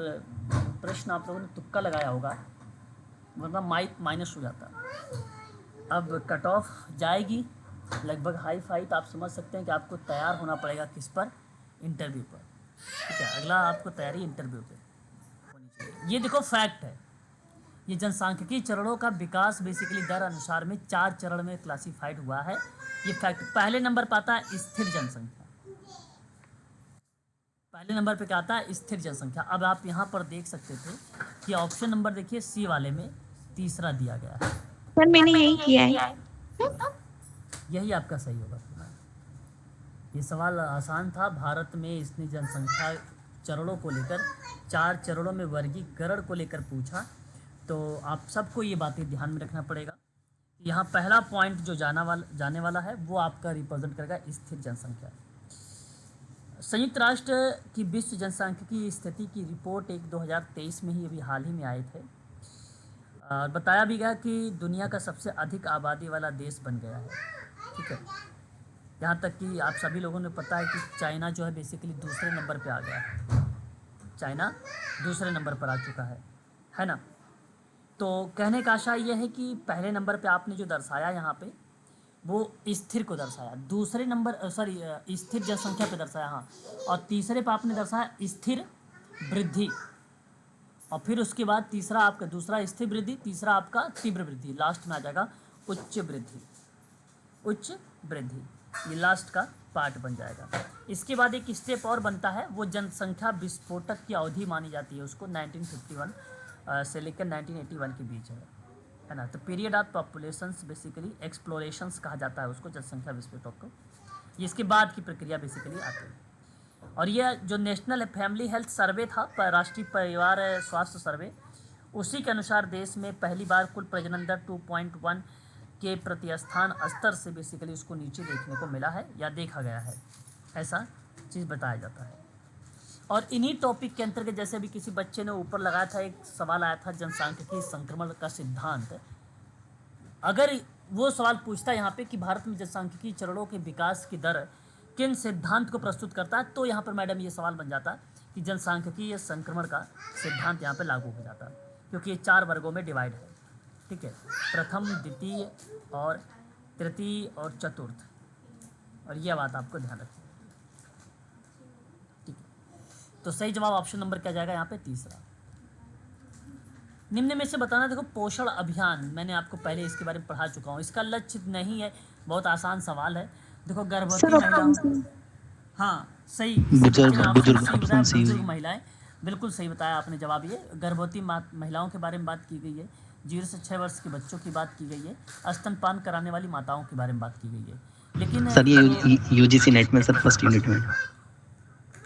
प्रश्न आप लोगों ने तुक्का लगाया होगा वरना माइनस हो जाता। अब कट ऑफ जाएगी लगभग हाई फाई, तो आप समझ सकते हैं कि आपको तैयार होना पड़ेगा किस पर, इंटरव्यू पर, ठीक है। अगला आपको तैयारी इंटरव्यू पे होनी चाहिए। ये देखो फैक्ट है, ये जनसांख्यिकी चरणों का विकास बेसिकली दर अनुसार में 4 चरण में क्लासिफाइड हुआ है। ये फैक्ट पहले नंबर पर आता है स्थिर जनसंख्या, पहले नंबर पे क्या आता है, स्थिर जनसंख्या। अब आप यहाँ पर देख सकते थे कि ऑप्शन नंबर देखिए सी वाले में तीसरा दिया गया है, सर मैंने यही किया है। यही आपका सही होगा। ये सवाल आसान था। भारत में इसने जनसंख्या चरणों को लेकर 4 चरणों में वर्गीकरण को लेकर पूछा, तो आप सबको ये बातें ध्यान में रखना पड़ेगा। यहाँ पहला पॉइंट जो जाने वाला है वो आपका रिप्रेजेंट करेगा स्थिर जनसंख्या। संयुक्त राष्ट्र की विश्व जनसांख्यिकी स्थिति की रिपोर्ट एक 2023 में ही अभी हाल ही में आए थे, और बताया भी गया कि दुनिया का सबसे अधिक आबादी वाला देश बन गया है, ठीक है। यहाँ तक कि आप सभी लोगों ने पता है कि चाइना जो है बेसिकली दूसरे नंबर पे आ गया है, चाइना दूसरे नंबर पर आ चुका है ना। तो कहने का आशा ये है कि पहले नंबर पे आपने जो दर्शाया यहाँ पे वो स्थिर को दर्शाया, दूसरे नंबर स्थिर जनसंख्या पे दर्शाया, हाँ, और तीसरे पे आपने दर्शाया स्थिर वृद्धि, और फिर उसके बाद तीसरा आपका दूसरा स्थिर वृद्धि, तीसरा आपका तीव्र वृद्धि, लास्ट में आ जाएगा उच्च वृद्धि, उच्च वृद्धि, ये लास्ट का पार्ट बन जाएगा। इसके बाद एक स्टेप और बनता है, वो जनसंख्या विस्फोटक की अवधि मानी जाती है, उसको 1951 से लेकर 1981 के बीच है ना। तो period of populations basically explorations कहा जाता है उसको, जनसंख्या विस्फोटक को। ये इसके बाद की प्रक्रिया बेसिकली आती है। और यह जो नेशनल फैमिली हेल्थ सर्वे था, राष्ट्रीय परिवार स्वास्थ्य सर्वे, उसी के अनुसार देश में पहली बार कुल प्रजनन दर 2.1 के प्रतिस्थान स्तर से बेसिकली उसको नीचे देखने को मिला है या देखा गया है, ऐसा चीज़ बताया जाता है। और इन्हीं टॉपिक के अंतर्गत जैसे अभी किसी बच्चे ने ऊपर लगाया था, एक सवाल आया था जनसांख्यिकी संक्रमण का सिद्धांत, अगर वो सवाल पूछता है यहाँ पे कि भारत में जनसांख्यिकी चरणों के विकास की दर किन सिद्धांत को प्रस्तुत करता है, तो यहाँ पर मैडम ये सवाल बन जाता कि जनसांख्यिकीय संक्रमण का सिद्धांत यहाँ पे लागू हो जाता, क्योंकि ये 4 वर्गों में डिवाइड है, ठीक है, प्रथम, द्वितीय और तृतीय और चतुर्थ, और यह बात आपको ध्यान रखनी है, ठीक है। तो सही जवाब ऑप्शन नंबर क्या जाएगा यहाँ पे, तीसरा। निम्न में से बताना, देखो पोषण अभियान, मैंने आपको पहले इसके बारे में पढ़ा चुका हूँ, इसका लक्ष्य नहीं है, बहुत आसान सवाल है। देखो गर्भवती महिलाओं, हाँ सही, बुजुर्ग महिलाएं, बिल्कुल सही बताया आपने जवाब। ये गर्भवती महिलाओं के बारे में बात की गई है, 0 से 6 वर्ष के बच्चों की बात की गई है, स्तनपान कराने वाली माताओं के बारे में बात की गई है। लेकिन सर ये यूजीसी नेट में सर फर्स्ट यूनिट में,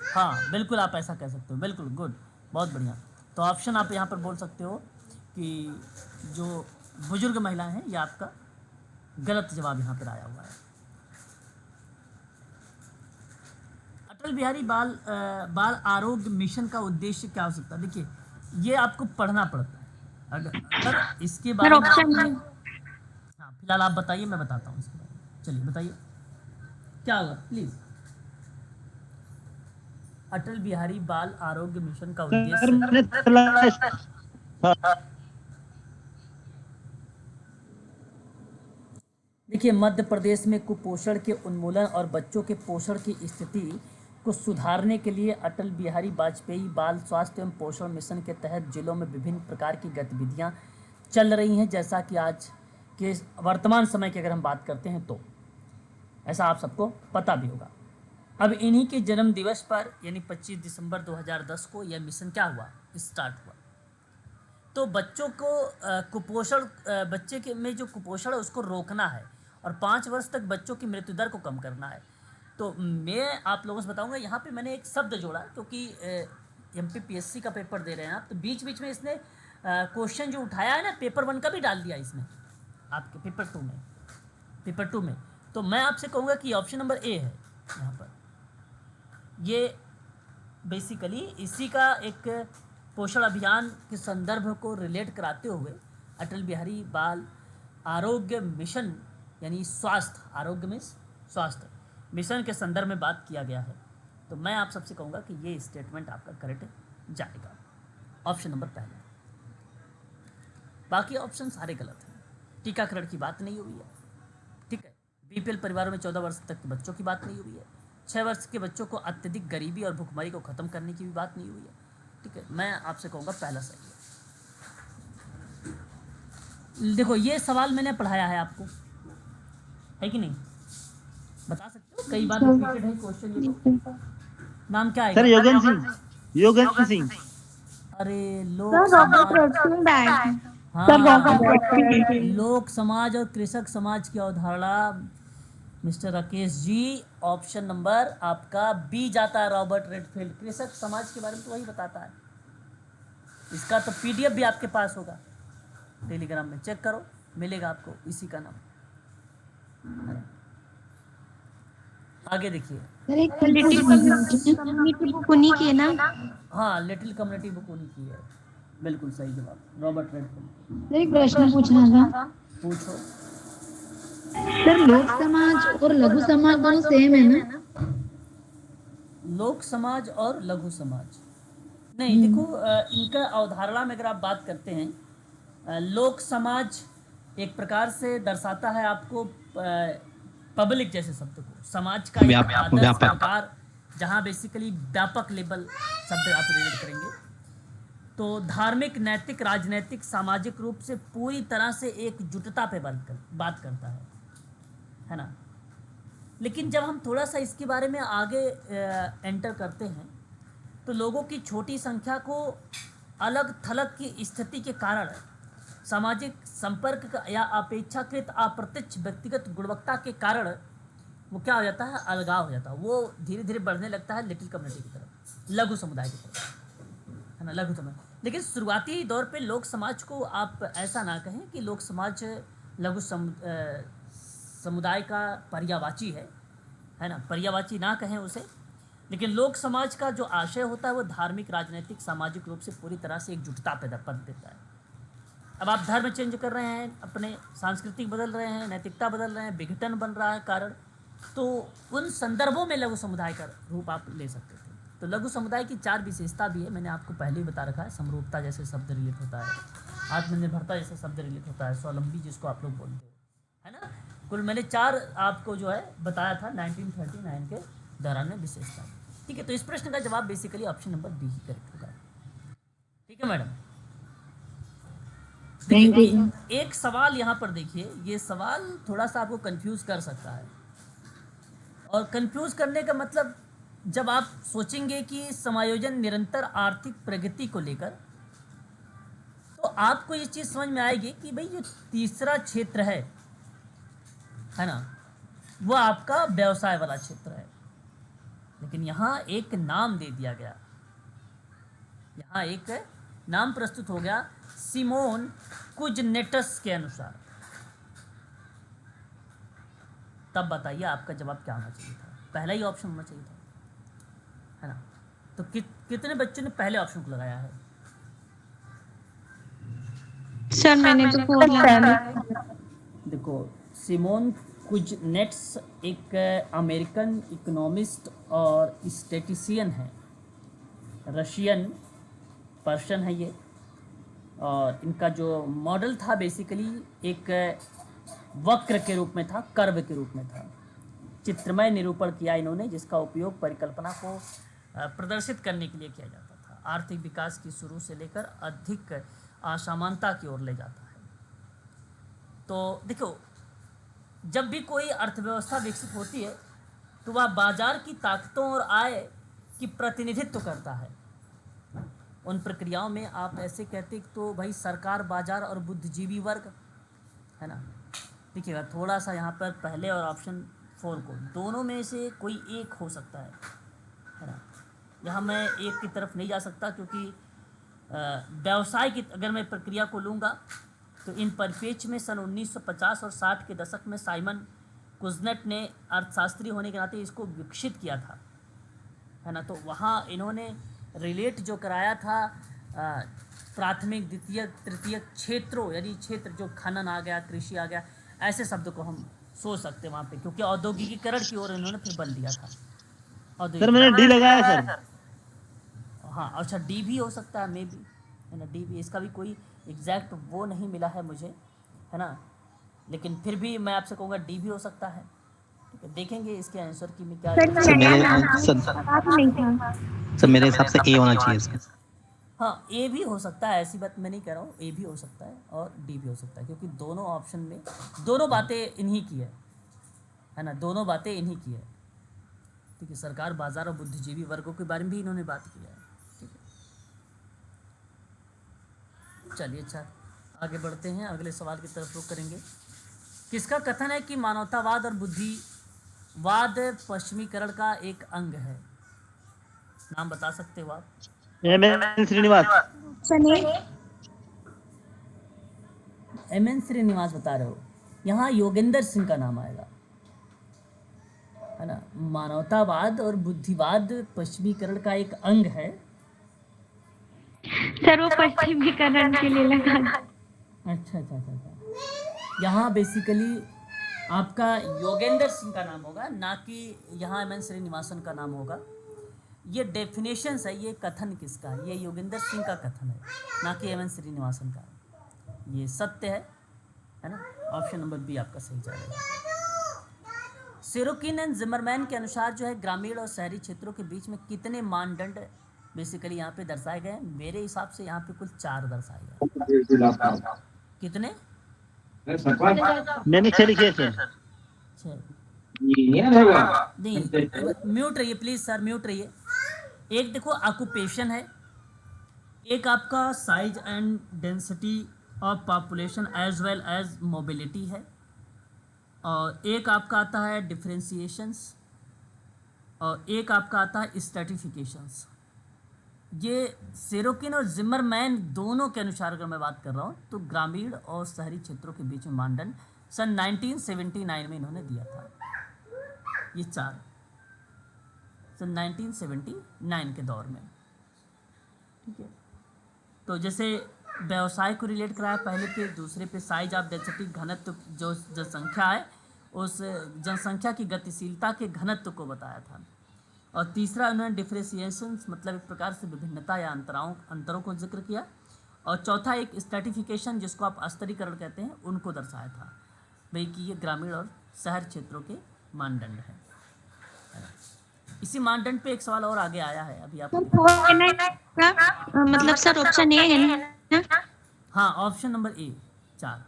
हाँ बिल्कुल आप ऐसा कह सकते हो, बिल्कुल गुड, बहुत बढ़िया। तो ऑप्शन आप यहाँ पर बोल सकते हो कि जो बुजुर्ग महिलाएं हैं, ये आपका गलत जवाब यहाँ पर आया हुआ है। अटल बिहारी बाल आरोग्य मिशन का उद्देश्य क्या हो सकता है? देखिए, ये आपको पढ़ना पड़ता है। अगर इसके बारे में ऑप्शन हाँ, फिलहाल आप बताइए, मैं बताता हूँ इसके बारे में। चलिए बताइए क्या होगा प्लीज। अटल बिहारी बाल आरोग्य मिशन का सर उद्देश्य, मैंने देखिए, मध्य प्रदेश में कुपोषण के उन्मूलन और बच्चों के पोषण की स्थिति को सुधारने के लिए अटल बिहारी वाजपेयी बाल स्वास्थ्य एवं पोषण मिशन के तहत जिलों में विभिन्न प्रकार की गतिविधियां चल रही हैं। जैसा कि आज के वर्तमान समय की अगर हम बात करते हैं तो ऐसा आप सबको पता भी होगा। अब इन्हीं के जन्म दिवस पर यानी 25 दिसंबर 2010 को यह मिशन क्या हुआ, स्टार्ट हुआ। तो बच्चों को कुपोषण, बच्चे के में जो कुपोषण है उसको रोकना है और 5 वर्ष तक बच्चों की मृत्यु दर को कम करना है। तो मैं आप लोगों से बताऊंगा, यहाँ पे मैंने एक शब्द जोड़ा क्योंकि MPPSC का पेपर दे रहे हैं आप, तो बीच बीच में इसने क्वेश्चन जो उठाया है ना, पेपर 1 का भी डाल दिया इसमें आपके पेपर 2 में। तो मैं आपसे कहूँगा कि ऑप्शन नंबर ए है यहाँ पर। ये बेसिकली इसी का एक पोषण अभियान के संदर्भ को रिलेट कराते हुए अटल बिहारी बाल आरोग्य मिशन यानी स्वास्थ्य, आरोग्य में स्वास्थ्य मिशन के संदर्भ में बात किया गया है। तो मैं आप सबसे कहूँगा कि ये स्टेटमेंट आपका करेक्ट जाएगा, ऑप्शन नंबर पहला। बाकी ऑप्शन सारे गलत हैं। टीकाकरण की बात नहीं हुई है, ठीक है। BPL परिवारों में 14 वर्ष तक के बच्चों की बात नहीं हुई है। 6 वर्ष के बच्चों को अत्यधिक गरीबी और भुखमरी को ख़त्म करने की भी बात नहीं हुई है, ठीक है। मैं आपसे कहूँगा पहला सही है। देखो, ये सवाल मैंने पढ़ाया है आपको, है कि नहीं? बता सकते हो, कई बार रिपीटेड है क्वेश्चन। ये तो नाम क्या है? सर योगेंद्र सिंह। अरे लोक समाज और कृषक समाज की अवधारणा mister Rakesh ji, option number आपका बी जाता है, रॉबर्ट रेडफील्ड। कृषक समाज के बारे में तो वही बताता है। इसका तो PDF भी आपके पास होगा, टेलीग्राम में चेक करो, मिलेगा आपको इसी का नाम। आगे देखिए, हाँ, लिटिल कम्युनिटी बुक उन्हीं की है, बिल्कुल सही जवाब, रॉबर्ट रेडफील्ड। एक प्रश्न पूछना था। पूछो। सर, लोक समाज और लघु समाज दोनों सेम है ना? लोक समाज और लघु समाज नहीं, देखो, इनका अवधारणा में अगर आप बात करते हैं, लोक समाज एक प्रकार से दर्शाता है आपको पब्लिक जैसे शब्द को, समाज का एक आदर्श प्रकार, जहाँ बेसिकली व्यापक लेवल शब्द आप रिलेट करेंगे। तो धार्मिक, नैतिक, राजनीतिक, सामाजिक रूप से पूरी तरह से एकजुटता पे बात करता है ना। लेकिन जब हम थोड़ा सा इसके बारे में आगे एंटर करते हैं तो लोगों की छोटी संख्या को अलग थलग की स्थिति के कारण सामाजिक संपर्क या अपेक्षाकृत अप्रत्यक्ष व्यक्तिगत गुणवत्ता के कारण वो क्या हो जाता है, अलगाव हो जाता है। वो धीरे धीरे बढ़ने लगता है लिटिल कम्युनिटी की तरफ, लघु समुदाय की तरफ, है ना, लघु समुदाय। लेकिन शुरुआती दौर पे लोक समाज को आप ऐसा ना कहें कि लोक समाज लघु समुदाय का पर्यायवाची है ना, पर्यायवाची ना कहें उसे। लेकिन लोक समाज का जो आशय होता है वो धार्मिक, राजनीतिक, सामाजिक रूप से पूरी तरह से एकजुटता पैदा कर देता है। अब आप धर्म चेंज कर रहे हैं, अपने सांस्कृतिक बदल रहे हैं, नैतिकता बदल रहे हैं, विघटन बन रहा है कारण, तो उन संदर्भों में लघु समुदाय का रूप आप ले सकते थे। तो लघु समुदाय की 4 विशेषता भी है, मैंने आपको पहले ही बता रखा है। समरूपता जैसे शब्द रिलेट होता है, आत्मनिर्भरता जैसे शब्द रिलेट होता है, स्वावलंबी जिसको आप लोग बोलते हो, है ना। कुल मैंने 4 आपको जो है बताया था 1939 के दौरान में विशेषता, ठीक है। तो इस प्रश्न का जवाब बेसिकली ऑप्शन नंबर बी ही करेक्ट होगा, ठीक है मैडम। देखिए, एक सवाल यहाँ पर देखिए, ये सवाल थोड़ा सा आपको कंफ्यूज कर सकता है। और कंफ्यूज करने का मतलब, जब आप सोचेंगे कि समायोजन निरंतर आर्थिक प्रगति को लेकर, तो आपको ये चीज़ समझ में आएगी कि भाई जो तीसरा क्षेत्र है ना, वो आपका व्यवसाय वाला क्षेत्र है। लेकिन यहाँ एक नाम दे दिया गया, यहाँ एक नाम प्रस्तुत हो गया सिमोन कुजनेटस के अनुसार। तब बताइए आपका जवाब क्या होना चाहिए था? पहला ही ऑप्शन होना चाहिए था, है ना? तो कितने बच्चों ने पहले ऑप्शन को लगाया है? सर मैंने तो 4 लगाया। देखो, सिमोन कुजनेट्स एक अमेरिकन इकोनॉमिस्ट और स्टैटिस्टिशियन है, रशियन पर्सन है ये। और इनका जो मॉडल था बेसिकली एक वक्र के रूप में था, कर्व के रूप में था। चित्रमय निरूपण किया इन्होंने, जिसका उपयोग परिकल्पना को प्रदर्शित करने के लिए किया जाता था। आर्थिक विकास की शुरू से लेकर अधिक असमानता की ओर ले जाता है। तो देखो, जब भी कोई अर्थव्यवस्था विकसित होती है तो वह बाजार की ताकतों और आय की प्रतिनिधित्व करता है। उन प्रक्रियाओं में आप ऐसे कहते तो भाई सरकार, बाजार और बुद्धिजीवी वर्ग, है ना? देखिएगा थोड़ा सा यहाँ पर पहले और ऑप्शन 4 को, दोनों में से कोई एक हो सकता है ना? यहाँ मैं एक की तरफ नहीं जा सकता, क्योंकि व्यवसाय की अगर मैं प्रक्रिया को लूँगा तो इन परिप्रेक्ष्य में सन 1950 और 60 के दशक में साइमन कुजनेट ने अर्थशास्त्री होने के नाते इसको विकसित किया था, है ना? तो वहाँ इन्होंने रिलेट जो कराया था प्राथमिक, द्वितीय, तृतीय क्षेत्रों, यानी क्षेत्र जो खनन आ गया, कृषि आ गया, ऐसे शब्द को हम सोच सकते हैं वहाँ पे, क्योंकि औद्योगिकीकरण की ओर इन्होंने फिर बल दिया था। सर मैंने डी लगाया सर। हाँ, अच्छा, डी भी हो सकता है, मे बी, है ना? डी भी, इसका भी कोई एग्जैक्ट वो नहीं मिला है मुझे, है ना? लेकिन फिर भी मैं आपसे कहूँगा डी भी हो सकता है। ठीक है, देखेंगे इसके आंसर की में क्या सर सर मेरे आप नहीं था। सर मेरे हिसाब से ए होना चाहिए इसका। हाँ, ए भी हो सकता है, ऐसी बात मैं नहीं कह रहा हूँ, ए भी हो सकता है और डी भी हो सकता है, क्योंकि दोनों ऑप्शन में दोनों बातें इन्हीं की है ना? दोनों बातें इन्हीं की है। ठीक है, सरकार, बाजार और बुद्धिजीवी वर्गों के बारे में भी इन्होंने बात की है। ठीक है, चलिए, अच्छा आगे बढ़ते हैं, अगले सवाल की तरफ रुख करेंगे। किसका कथन है कि मानवतावाद और बुद्धिवाद पश्चिमीकरण का एक अंग है? नाम बता सकते हो आप? एम.एन. श्रीनिवास। एम.एन. श्रीनिवास बता रहे हो? यहाँ योगेंद्र सिंह का नाम आएगा, है ना? मानवतावाद और बुद्धिवाद पश्चिमीकरण का एक अंग है। सर वो पश्चिमीकरण के लिए लगा। अच्छा अच्छा अच्छा अच्छा, यहाँ बेसिकली आपका योगेंद्र सिंह का नाम होगा, ना कि यहाँ एम.एन. श्रीनिवासन का नाम होगा। ये डेफिनेशंस है, ये कथन किसका है? ये योगेंद्र सिंह का कथन है, ना कि एम.एन. श्रीनिवासन का। ये सत्य है ना? ऑप्शन नंबर बी आपका सही जाएगा। सिरोकिन एंड जिमरमैन के अनुसार जो है ग्रामीण और शहरी क्षेत्रों के बीच में कितने मानदंड बेसिकली यहाँ पे दर्शाए गए? मेरे हिसाब से यहाँ पे कुल 4 दर्शाए गए। कितने? मैंने 6 लिखे सर। 6 नहीं, म्यूट रहिए प्लीज सर, म्यूट रहिए। एक देखो ऑक्यूपेशन है, एक आपका size and density of population as well as mobility है, और एक आपका आता है डिफरेंशिएशंस, और एक आपका आता है स्ट्रैटिफिकेशंस। ये सेरोकिन और जिमरमैन दोनों के अनुसार अगर मैं बात कर रहा हूँ तो ग्रामीण और शहरी क्षेत्रों के बीच में मानदंड सन 1979 में इन्होंने दिया था। ये 4 सन 1979 के दौर में। ठीक है, तो जैसे व्यवसाय को रिलेट कराया पहले पे, दूसरे पे साइज ऑफ डेंसिटी, घनत्व, जो जनसंख्या है उस जनसंख्या की गतिशीलता के घनत्व को बताया था, और तीसरा उन्होंने डिफरेंशिएशंस मतलब एक प्रकार से विभिन्नता या अंतरों को जिक्र किया, और चौथा एक स्ट्रैटिफिकेशन जिसको आप स्तरीकरण कहते हैं उनको दर्शाया था, भाई कि ये ग्रामीण और शहर क्षेत्रों के मानदंड हैं। इसी मानदंड पे एक सवाल और आगे आया है अभी आप। मतलब सर ऑप्शन ए है ना? हाँ, ऑप्शन नंबर ए 4।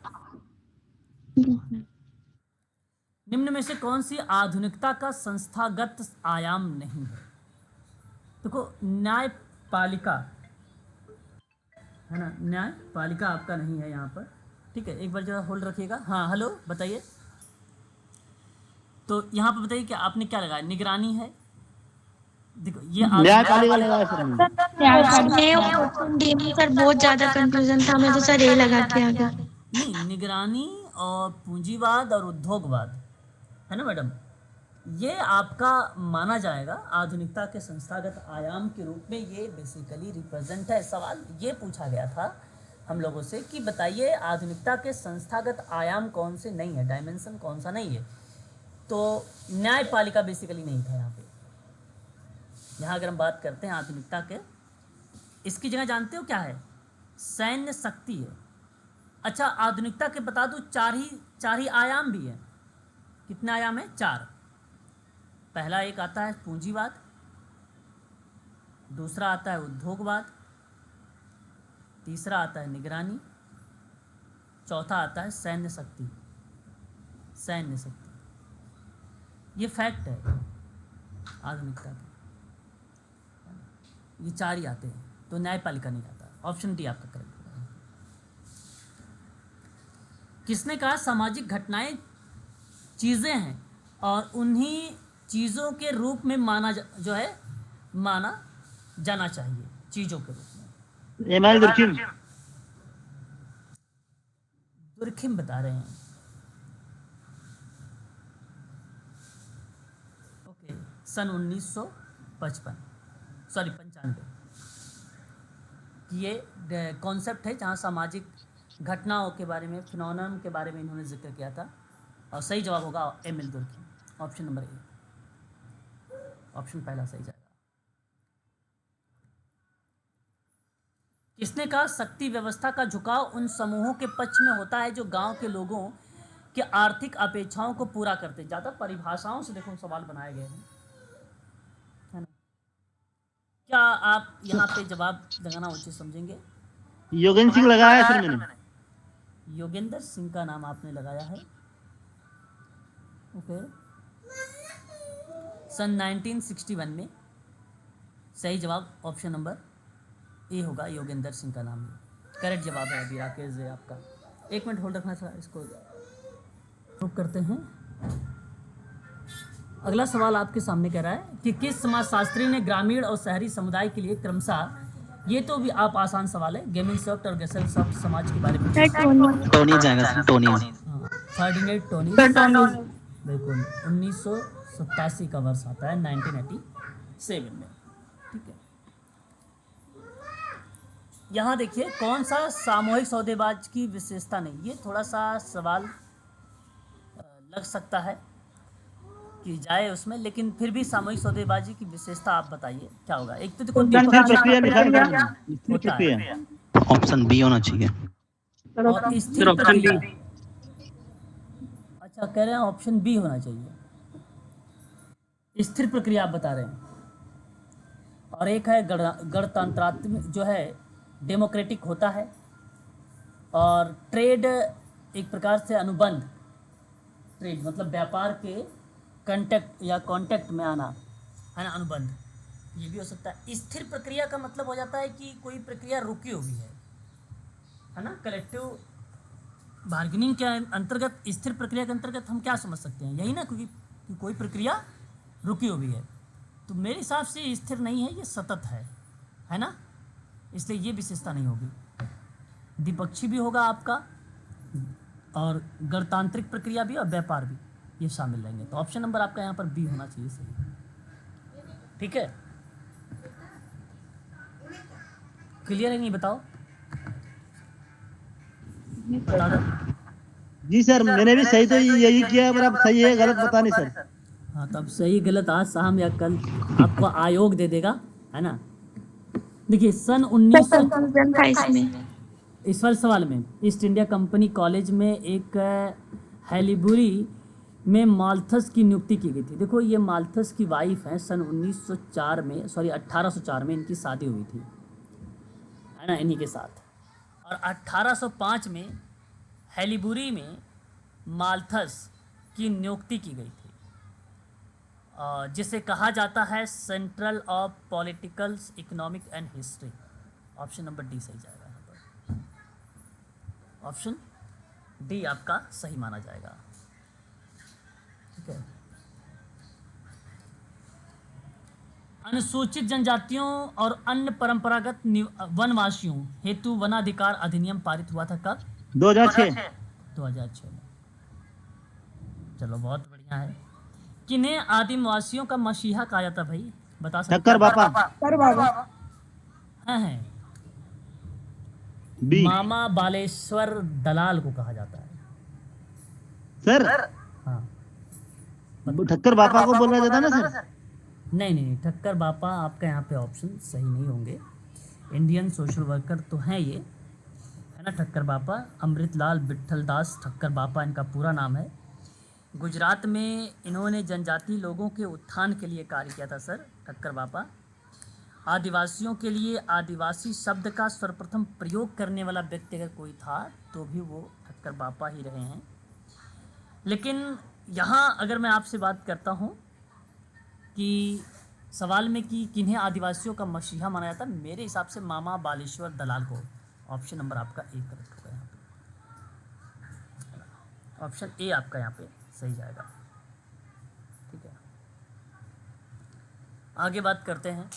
निम्न में से कौन सी आधुनिकता का संस्थागत आयाम नहीं है? देखो, न्यायपालिका है ना, न्यायपालिका आपका नहीं है यहाँ पर। ठीक है, एक बार जरा होल्ड रखिएगा। हाँ, हेलो, बताइए। तो यहाँ पर बताइए कि आपने क्या लगाया? निगरानी है। देखो, ये न्यायपालिका लगाया सर मैंने। ऑप्शन ए और ऑप्शन डी में सर बहुत ज्यादा कंफ्यूजन था, मैं तो सर ए लगा के आ गया। नहीं, निगरानी और पूंजीवाद और उद्योगवाद है ना मैडम, ये आपका माना जाएगा आधुनिकता के संस्थागत आयाम के रूप में। ये बेसिकली रिप्रेजेंट है। सवाल ये पूछा गया था हम लोगों से कि बताइए आधुनिकता के संस्थागत आयाम कौन से नहीं है, डायमेंशन कौन सा नहीं है। तो न्यायपालिका बेसिकली नहीं था यहाँ पे। यहाँ अगर हम बात करते हैं आधुनिकता के, इसकी जगह जानते हो क्या है, सैन्य शक्ति है। अच्छा, आधुनिकता के बता दूं चार ही आयाम भी है। कितने आयाम है? 4। पहला एक आता है पूंजीवाद, दूसरा आता है उद्योगवाद, तीसरा आता है निगरानी, चौथा आता है सैन्य शक्ति। सैन्य शक्ति ये फैक्ट है आधुनिकता के, ये 4 ही आते हैं। तो न्यायपालिका नहीं आता। ऑप्शन डी आपका करेक्ट होगा। किसने कहा सामाजिक घटनाएं चीज़ें हैं और उन्हीं चीज़ों के रूप में माना जाना चाहिए, चीज़ों के रूप में। ML Durkheim. दुर्खिम बता रहे हैं। ओके, सन 95 ये कॉन्सेप्ट है जहाँ सामाजिक घटनाओं के बारे में, फिनोमेनन के बारे में इन्होंने जिक्र किया था। और सही जवाब होगा ML Durkheim, option number A. Option पहला सही जाएगा। किसने कहा शक्ति व्यवस्था का झुकाव उन समूहों के पक्ष में होता है जो गांव के लोगों के आर्थिक अपेक्षाओं को पूरा करते। ज़्यादा परिभाषाओं से देखो सवाल बनाए गए हैं, है ना। क्या आप यहाँ पे जवाब लगाना उचित समझेंगे? योगेंद्र सिंह लगाया सर मैंने। योगेंद्र सिंह का नाम आपने लगाया है। ओके, सन 1961 में सही जवाब ऑप्शन नंबर ए होगा, योगेंद्र सिंह का नाम है। करेक्ट जवाब है अभी राकेश जी आपका। 1 मिनट होल्ड रखना था, इसको रुक करते हैं। अगला सवाल आपके सामने कह रहा है कि किस समाजशास्त्री ने ग्रामीण और शहरी समुदाय के लिए क्रमशः, ये तो भी आप आसान सवाल है, गेमिंगसॉफ्ट और गेसेलसॉफ्ट समाज के बारे में। टोनी जाएगा सर, टोनी। हाँ, फर्डिनेंड टोनी। बिल्कुल, 1987 का वर्ष आता है, 1987 में। ठीक है, यहाँ देखिए कौन सा सामूहिक सौदेबाज की विशेषता नहीं। ये थोड़ा सा सवाल लग सकता है कि जाए उसमें, लेकिन फिर भी सामूहिक सौदेबाजी की विशेषता आप बताइए क्या होगा। एक तो देखो प्रक्रिया लिखा है सर मैंने। प्रक्रिया ऑप्शन बी होना चाहिए। और स्थिर प्रक्रिया। अच्छा, कह रहे हैं ऑप्शन बी होना चाहिए, स्थिर प्रक्रिया आप बता रहे हैं। और एक है गणतंत्रात्मक, जो है डेमोक्रेटिक होता है। और ट्रेड एक प्रकार से अनुबंध, ट्रेड मतलब व्यापार के कांटेक्ट में आना, है ना, अनुबंध, ये भी हो सकता है। स्थिर प्रक्रिया का मतलब हो जाता है कि कोई प्रक्रिया रुकी हुई है ना। कलेक्टिव बार्गेनिंग के अंतर्गत, स्थिर प्रक्रिया के अंतर्गत हम क्या समझ सकते हैं, यही ना, क्योंकि कोई प्रक्रिया रुकी हुई है। तो मेरे हिसाब से ये स्थिर नहीं है, ये सतत है ना, इसलिए ये विशेषता नहीं होगी। द्विपक्षीय भी होगा आपका, और गणतांत्रिक प्रक्रिया भी और व्यापार भी, ये शामिल रहेंगे। तो ऑप्शन नंबर आपका यहाँ पर बी होना चाहिए सही। ठीक है, क्लियर है नहीं, बताओ, बता दो। जी सर, मैंने भी सही तो यही किया, पर अब सही है गलत पता नहीं सर। हाँ, तब सही गलत आज शाम या कल आपको आयोग दे देगा, है ना। देखिए सन 1900 में इस वाले सवाल में ईस्ट इंडिया कंपनी कॉलेज में एक हैलीबुरी में माल्थस की नियुक्ति की गई थी। देखो ये माल्थस की वाइफ है। सन 1804 में इनकी शादी हुई थी, है ना, इन्हीं के साथ। और 1805 में हैलीबुरी में माल्थस की नियुक्ति की गई थी, जिसे कहा जाता है central of political economic and history. Option number D सही जाएगा यहाँ पर। ऑप्शन डी आपका सही माना जाएगा। ठीक है, अनुसूचित जनजातियों और अन्य परंपरागत वनवासियों हेतु वनाधिकार अधिनियम पारित हुआ था कब? 2006। 2006 में। चलो बहुत बढ़िया है। किन्हें आदिवासियों का मसीहा कहा जाता भाई, बता सकते ठक्कर बापा। हैं? बी। मामा बालेश्वर दलाल को कहा जाता है। सर हाँ ठक्कर बापा को बोला जाता ना सर। नहीं नहीं नहीं, ठक्कर बापा आपका यहाँ पे ऑप्शन सही नहीं होंगे। इंडियन सोशल वर्कर तो हैं ये, है ना, ठक्कर बापा। अमृतलाल विट्ठल दास ठक्कर बापा इनका पूरा नाम है। गुजरात में इन्होंने जनजातीय लोगों के उत्थान के लिए कार्य किया था सर, ठक्कर बापा। आदिवासियों के लिए आदिवासी शब्द का सर्वप्रथम प्रयोग करने वाला व्यक्ति अगर कोई था तो भी वो ठक्कर बापा ही रहे हैं। लेकिन यहाँ अगर मैं आपसे बात करता हूँ कि सवाल में कि किन्हें आदिवासियों का मसीहा माना जाता है, मेरे हिसाब से मामा बालेश्वर दलाल को। ऑप्शन नंबर आपका ए करेक्ट होगा यहाँ पे, ऑप्शन ए आपका यहाँ पे सही जाएगा। ठीक है, आगे बात करते हैं।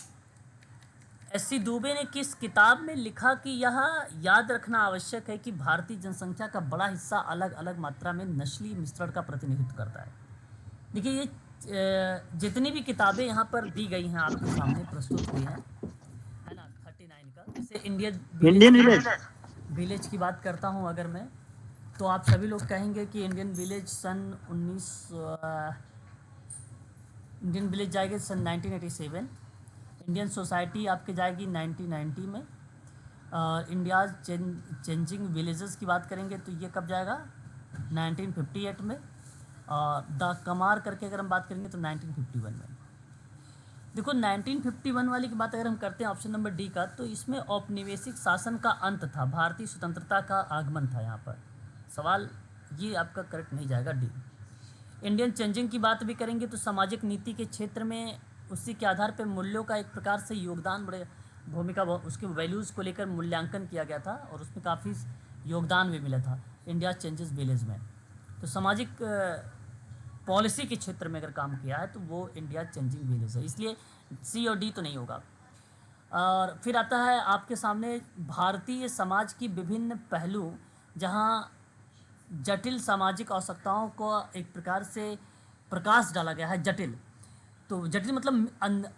एस.सी. दुबे ने किस किताब में लिखा कि यह याद रखना आवश्यक है कि भारतीय जनसंख्या का बड़ा हिस्सा अलग अलग मात्रा में नस्लीय मिश्रण का प्रतिनिधित्व करता है। देखिए ये जितनी भी किताबें यहाँ पर दी गई हैं आपके सामने प्रस्तुत हुई हैं, है ना, 39 का, जैसे इंडियन विलेज की बात करता हूँ अगर मैं, तो आप सभी लोग कहेंगे कि इंडियन विलेज जाएगी सन 1987। इंडियन सोसाइटी आपके जाएगी 1990 में। इंडिया चेंजिंग विलेजेस की बात करेंगे तो ये कब जाएगा? 1958 में। और द कमार करके अगर हम बात करेंगे तो 1951 में। देखो 1951 वाली की बात अगर हम करते हैं ऑप्शन नंबर डी का, तो इसमें औपनिवेशिक शासन का अंत था, भारतीय स्वतंत्रता का आगमन था यहाँ पर। सवाल ये आपका करेक्ट नहीं जाएगा, डी। इंडियन चेंजिंग की बात भी करेंगे तो सामाजिक नीति के क्षेत्र में उसी के आधार पर मूल्यों का एक प्रकार से योगदान, बड़े भूमिका, उसके वैल्यूज़ को लेकर मूल्यांकन किया गया था और उसमें काफ़ी योगदान भी मिला था इंडिया चेंजेस विलेज में। तो सामाजिक पॉलिसी के क्षेत्र में अगर काम किया है तो वो इंडिया चेंजिंग विलेज है, इसलिए सी और डी तो नहीं होगा। और फिर आता है आपके सामने भारतीय समाज की विभिन्न पहलू, जहाँ जटिल सामाजिक आवश्यकताओं को एक प्रकार से प्रकाश डाला गया है। जटिल तो जटिल मतलब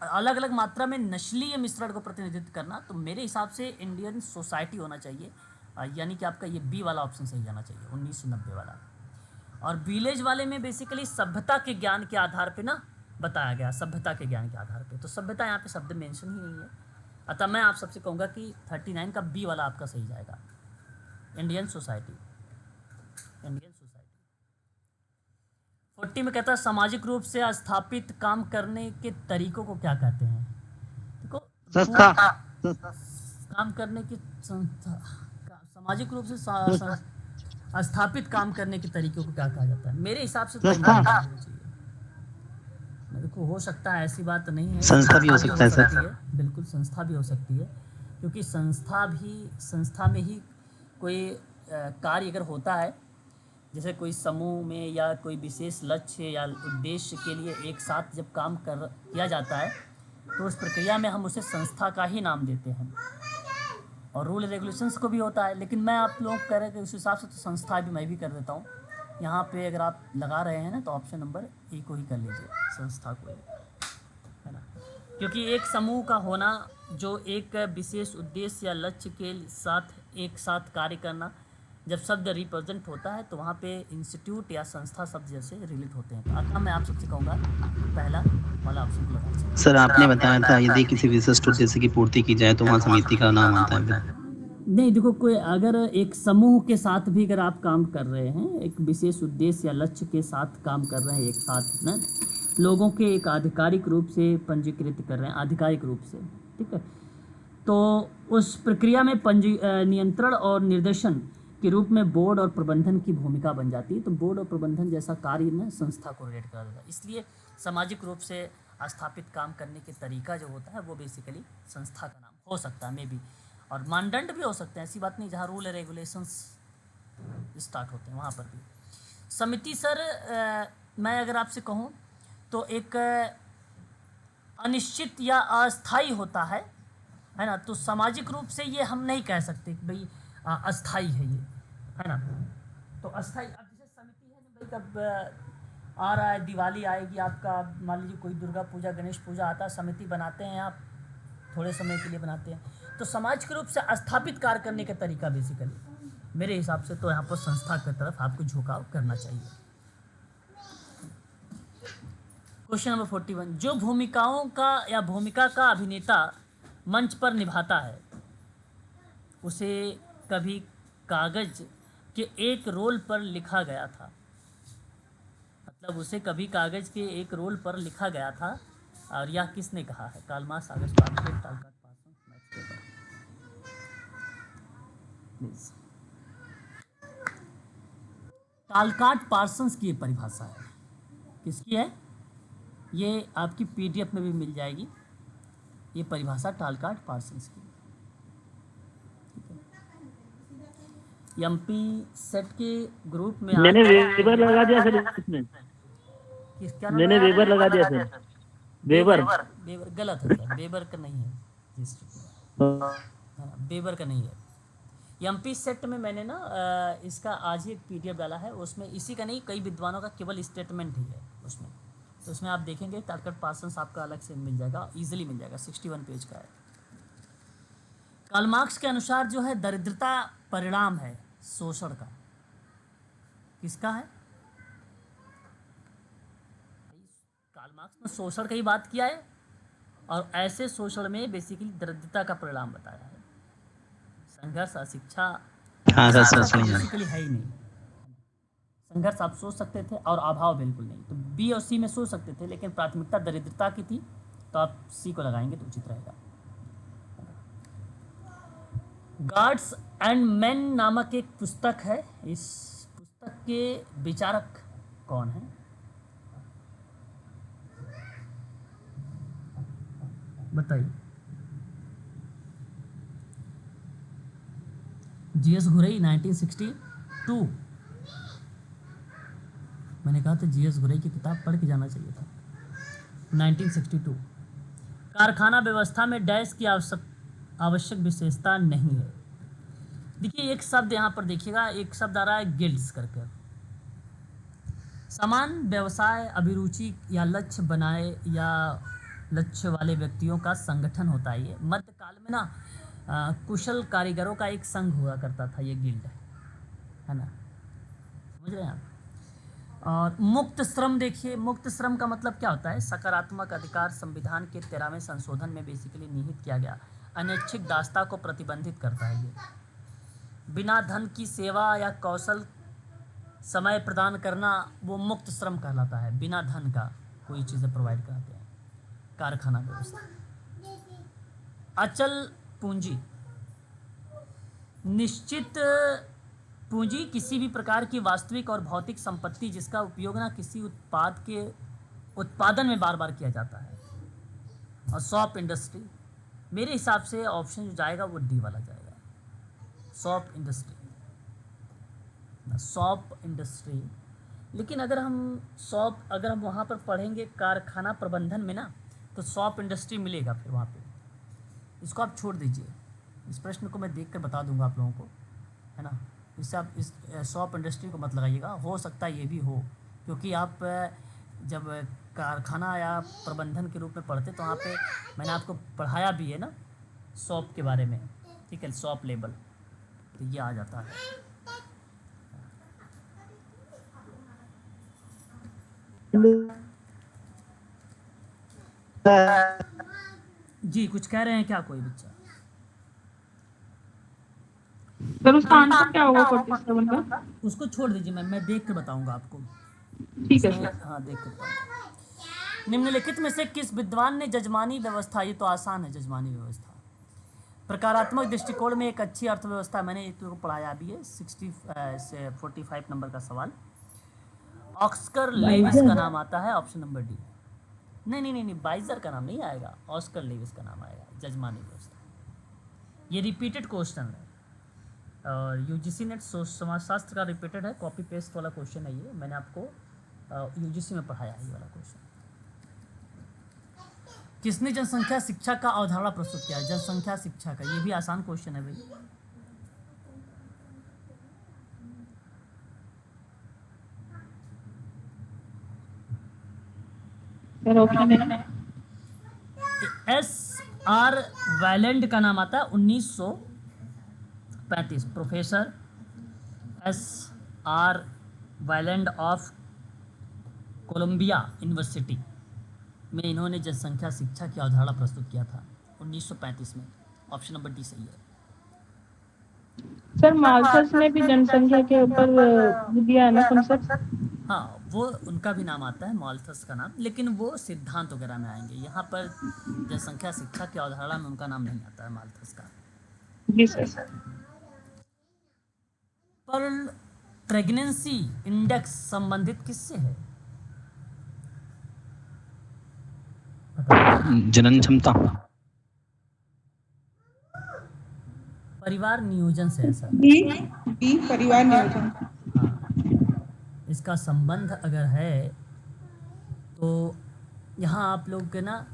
अलग अलग मात्रा में नस्लीय मिश्रण को प्रतिनिधित्व करना, तो मेरे हिसाब से इंडियन सोसाइटी होना चाहिए, यानी कि आपका ये बी वाला ऑप्शन सही जाना चाहिए, 1990 वाला। और विलेज वाले में बेसिकली सभ्यता के ज्ञान के आधार पे ना बताया गया, सभ्यता के ज्ञान के आधार पे, तो सभ्यता यहाँ पे शब्द मेंशन ही नहीं है। अतः मैं आप सबसे कहूँगा कि 39 का बी वाला आपका सही जाएगा, इंडियन सोसाइटी। 40 में कहता है सामाजिक रूप से स्थापित काम करने के तरीकों को क्या कहते हैं? देखो संस्था, काम करने की संस्था, सामाजिक रूप से स्थापित काम करने के तरीकों को क्या कहा जाता है? मेरे हिसाब से तो देखो हो सकता है, ऐसी बात नहीं है, संस्था भी हो सकता है सर। बिल्कुल संस्था भी हो सकती है, क्योंकि संस्था में ही कोई कार्य अगर होता है, जैसे कोई समूह में या कोई विशेष लक्ष्य या उद्देश्य के लिए एक साथ जब काम किया जाता है तो उस प्रक्रिया में हम उसे संस्था का ही नाम देते हैं। और रूल रेगुलेशंस को भी होता है, लेकिन मैं आप लोग कह रहे हैं कि उस हिसाब से तो संस्था भी मैं भी कर देता हूँ। यहाँ पे अगर आप लगा रहे हैं ना तो ऑप्शन नंबर ए को ही कर लीजिए, संस्था को, है ना, क्योंकि एक समूह का होना जो एक विशेष उद्देश्य या लक्ष्य के साथ एक साथ कार्य करना, जब शब्द रिप्रेजेंट होता है तो वहाँ पे इंस्टीट्यूट या संस्था शब्द जैसे रिलेट होते हैं। तो अतः मैं आप सबसे कहूँगा पहला वाला ऑप्शन को लगाना। सर आपने बताया था यदि किसी विशिष्ट उद्देश्य की पूर्ति की जाए तो वहाँ समिति का नाम आता है। नहीं देखो, कोई अगर एक समूह के साथ भी अगर आप काम कर रहे हैं, एक विशेष उद्देश्य या लक्ष्य के साथ काम कर रहे हैं, एक साथ ना लोगों के एक आधिकारिक रूप से पंजीकृत कर रहे हैं, आधिकारिक रूप से, ठीक है, तो उस प्रक्रिया में नियंत्रण और निर्देशन के रूप में बोर्ड और प्रबंधन की भूमिका बन जाती है। तो बोर्ड और प्रबंधन जैसा कार्य में संस्था को रिलेट करा जाता है, इसलिए सामाजिक रूप से स्थापित काम करने के तरीका जो होता है वो बेसिकली संस्था का नाम हो सकता है, मे बी। और मानदंड भी हो सकते हैं, ऐसी बात नहीं, जहाँ रूल रेगुलेशंस स्टार्ट होते हैं वहाँ पर भी। समिति सर मैं अगर आपसे कहूँ तो एक अनिश्चित या अस्थाई होता है ना, तो सामाजिक रूप से ये हम नहीं कह सकते कि भाई अस्थाई है ये, है ना। तो अस्थाई, अब जैसे समिति है ना भाई, कब आ रहा है, दिवाली आएगी आपका, मान लीजिए कोई दुर्गा पूजा गणेश पूजा आता है, समिति बनाते हैं आप, थोड़े समय के लिए बनाते हैं, तो समाज के रूप से स्थापित कार्य करने का तरीका बेसिकली मेरे हिसाब से तो यहाँ पर संस्था की तरफ आपको झुकाव करना चाहिए। क्वेश्चन नंबर 41, जो भूमिकाओं का या भूमिका का अभिनेता मंच पर निभाता है उसे कभी कागज के एक रोल पर लिखा गया था, मतलब उसे कभी कागज के एक रोल पर लिखा गया था, और यह किसने कहा है? कार्ल मार्क्स, आगस्ट पार्कलेट, Talcott Parsons, Max Weber. Please, Talcott Parsons की ये परिभाषा है, किसकी है? ये आपकी पीडीएफ में भी मिल जाएगी, ये परिभाषा टालकाट पार्सन्स की। एमपी सेट के ग्रुप में मैंने वेबर लगा दिया सर इसमें, क्या मैंने वेबर लगा दिया सर। वेबर वेबर गलत है सर, वेबर का नहीं है, वेबर का नहीं है। एमपी सेट में मैंने ना इसका आज ही एक पीडीएफ डाला है, उसमें इसी का नहीं, कई विद्वानों का केवल स्टेटमेंट ही है उसमें, तो उसमें आप देखेंगे टालकाट पार्सन्स आपका अलग से मिल जाएगा, इजीली मिल जाएगा, 61 पेज का है। कार्ल मार्क्स के अनुसार जो है दरिद्रता परिणाम है शोषण का, किसका है? कार्ल मार्क्स ने शोषण की बात किया है, और ऐसे शोषण में बेसिकली दरिद्रता का परिणाम बताया है। संघर्ष, अशिक्षा हाँ सर सर बेसिकली है ही नहीं। संघर्ष आप सोच सकते थे और अभाव बिल्कुल नहीं, तो बी और सी में सोच सकते थे, लेकिन प्राथमिकता दरिद्रता की थी, तो आप सी को लगाएंगे तो उचित रहेगा। गॉड्स एंड मेन नामक एक पुस्तक है, इस पुस्तक के विचारक कौन है? बताइए। जीएस घुरई 1962, मैंने कहा था जीएस घुरई की किताब पढ़ के जाना चाहिए था। 1962, कारखाना व्यवस्था में डैश की आवश्यक विशेषता नहीं है। देखिए एक शब्द यहाँ पर देखिएगा, एक शब्द आ रहा है गिल्ड्स करके। समान व्यवसाय, अभिरुचि या लक्ष्य बनाए या लक्ष्य वाले व्यक्तियों का संगठन होता है ये। मध्यकाल में ना कुशल कारीगरों का एक संघ हुआ करता था ये गिल्ड, है ना, समझ रहे हैं आप। और मुक्त श्रम, देखिए मुक्त श्रम का मतलब क्या होता है? सकारात्मक अधिकार संविधान के 13वें संशोधन में बेसिकली निहित किया गया अनैच्छिक दासता को प्रतिबंधित करता है ये। बिना धन की सेवा या कौशल समय प्रदान करना वो मुक्त श्रम कहलाता है, बिना धन का कोई चीज़ें प्रोवाइड कराते हैं। कारखाना व्यवस्था, अचल पूंजी, निश्चित पूंजी किसी भी प्रकार की वास्तविक और भौतिक संपत्ति जिसका उपयोग ना किसी उत्पाद के उत्पादन में बार बार किया जाता है। और शॉप इंडस्ट्री, मेरे हिसाब से ऑप्शन जो जाएगा वो डी वाला जाएगा, शॉप इंडस्ट्री, शॉप इंडस्ट्री। लेकिन अगर हम वहाँ पर पढ़ेंगे कारखाना प्रबंधन में ना, तो शॉप इंडस्ट्री मिलेगा फिर वहाँ पे। इसको आप छोड़ दीजिए, इस प्रश्न को मैं देख कर बता दूंगा आप लोगों को, है ना। इससे आप इस शॉप इंडस्ट्री को मत लगाइएगा, हो सकता है ये भी हो, क्योंकि आप जब कारखाना या प्रबंधन के रूप में पढ़ते तो वहाँ पे मैंने आपको पढ़ाया भी है ना शॉप के बारे में, ठीक है, शॉप लेबल, तो ये आ जाता है। जी कुछ कह रहे हैं क्या कोई बच्चा? सर उसका आंसर क्या होगा 47 का? उसको छोड़ दीजिए, मैं देख कर बताऊंगा आपको। ठीक है सर। हाँ देख कर बताऊंगा। निम्नलिखित में से किस विद्वान ने जजमानी व्यवस्था, ये तो आसान है, जजमानी व्यवस्था प्रकारात्मक दृष्टिकोण में एक अच्छी अर्थव्यवस्था, मैंने एक को पढ़ाया भी है, 45 नंबर का सवाल। ऑस्कर लेविस का नाम आता है, ऑप्शन नंबर डी। नहीं, बाइजर का नाम नहीं आएगा, ऑस्कर लेविस का नाम आएगा, जजमानी व्यवस्था। ये रिपीटेड क्वेश्चन है, और यूजीसी नेट समाजशास्त्र का रिपीटेड है, कॉपी पेस्ट वाला क्वेश्चन है ये, मैंने आपको यूजीसी में पढ़ाया है ये वाला क्वेश्चन। किसने जनसंख्या शिक्षा का अवधारणा प्रस्तुत किया है? जनसंख्या शिक्षा का, ये भी आसान क्वेश्चन है भाई। सर ऑप्शन है। एस आर वैलेंड का नाम आता है 1935। प्रोफेसर एस आर वैलेंड ऑफ कोलंबिया यूनिवर्सिटी में इन्होंने जनसंख्या शिक्षा की अवधारणा प्रस्तुत किया था 1935 में। ऑप्शन नंबर डी सही है। सर माल्थस ने भी जनसंख्या के ऊपर दिया है ना कॉन्सेप्ट। हाँ, वो उनका भी नाम आता है, माल्थस का नाम, लेकिन वो सिद्धांत वगैरह में आएंगे। यहाँ पर जनसंख्या शिक्षा की अवधारणा में उनका नाम नहीं आता है, माल्थस का। जी सर। पर्ल प्रेगनेंसी इंडेक्स संबंधित किससे है? जनन क्षमता। परिवार नियोजन से है सर। बी परिवार नियोजन। हाँ, इसका संबंध अगर है तो यहाँ आप लोग के ना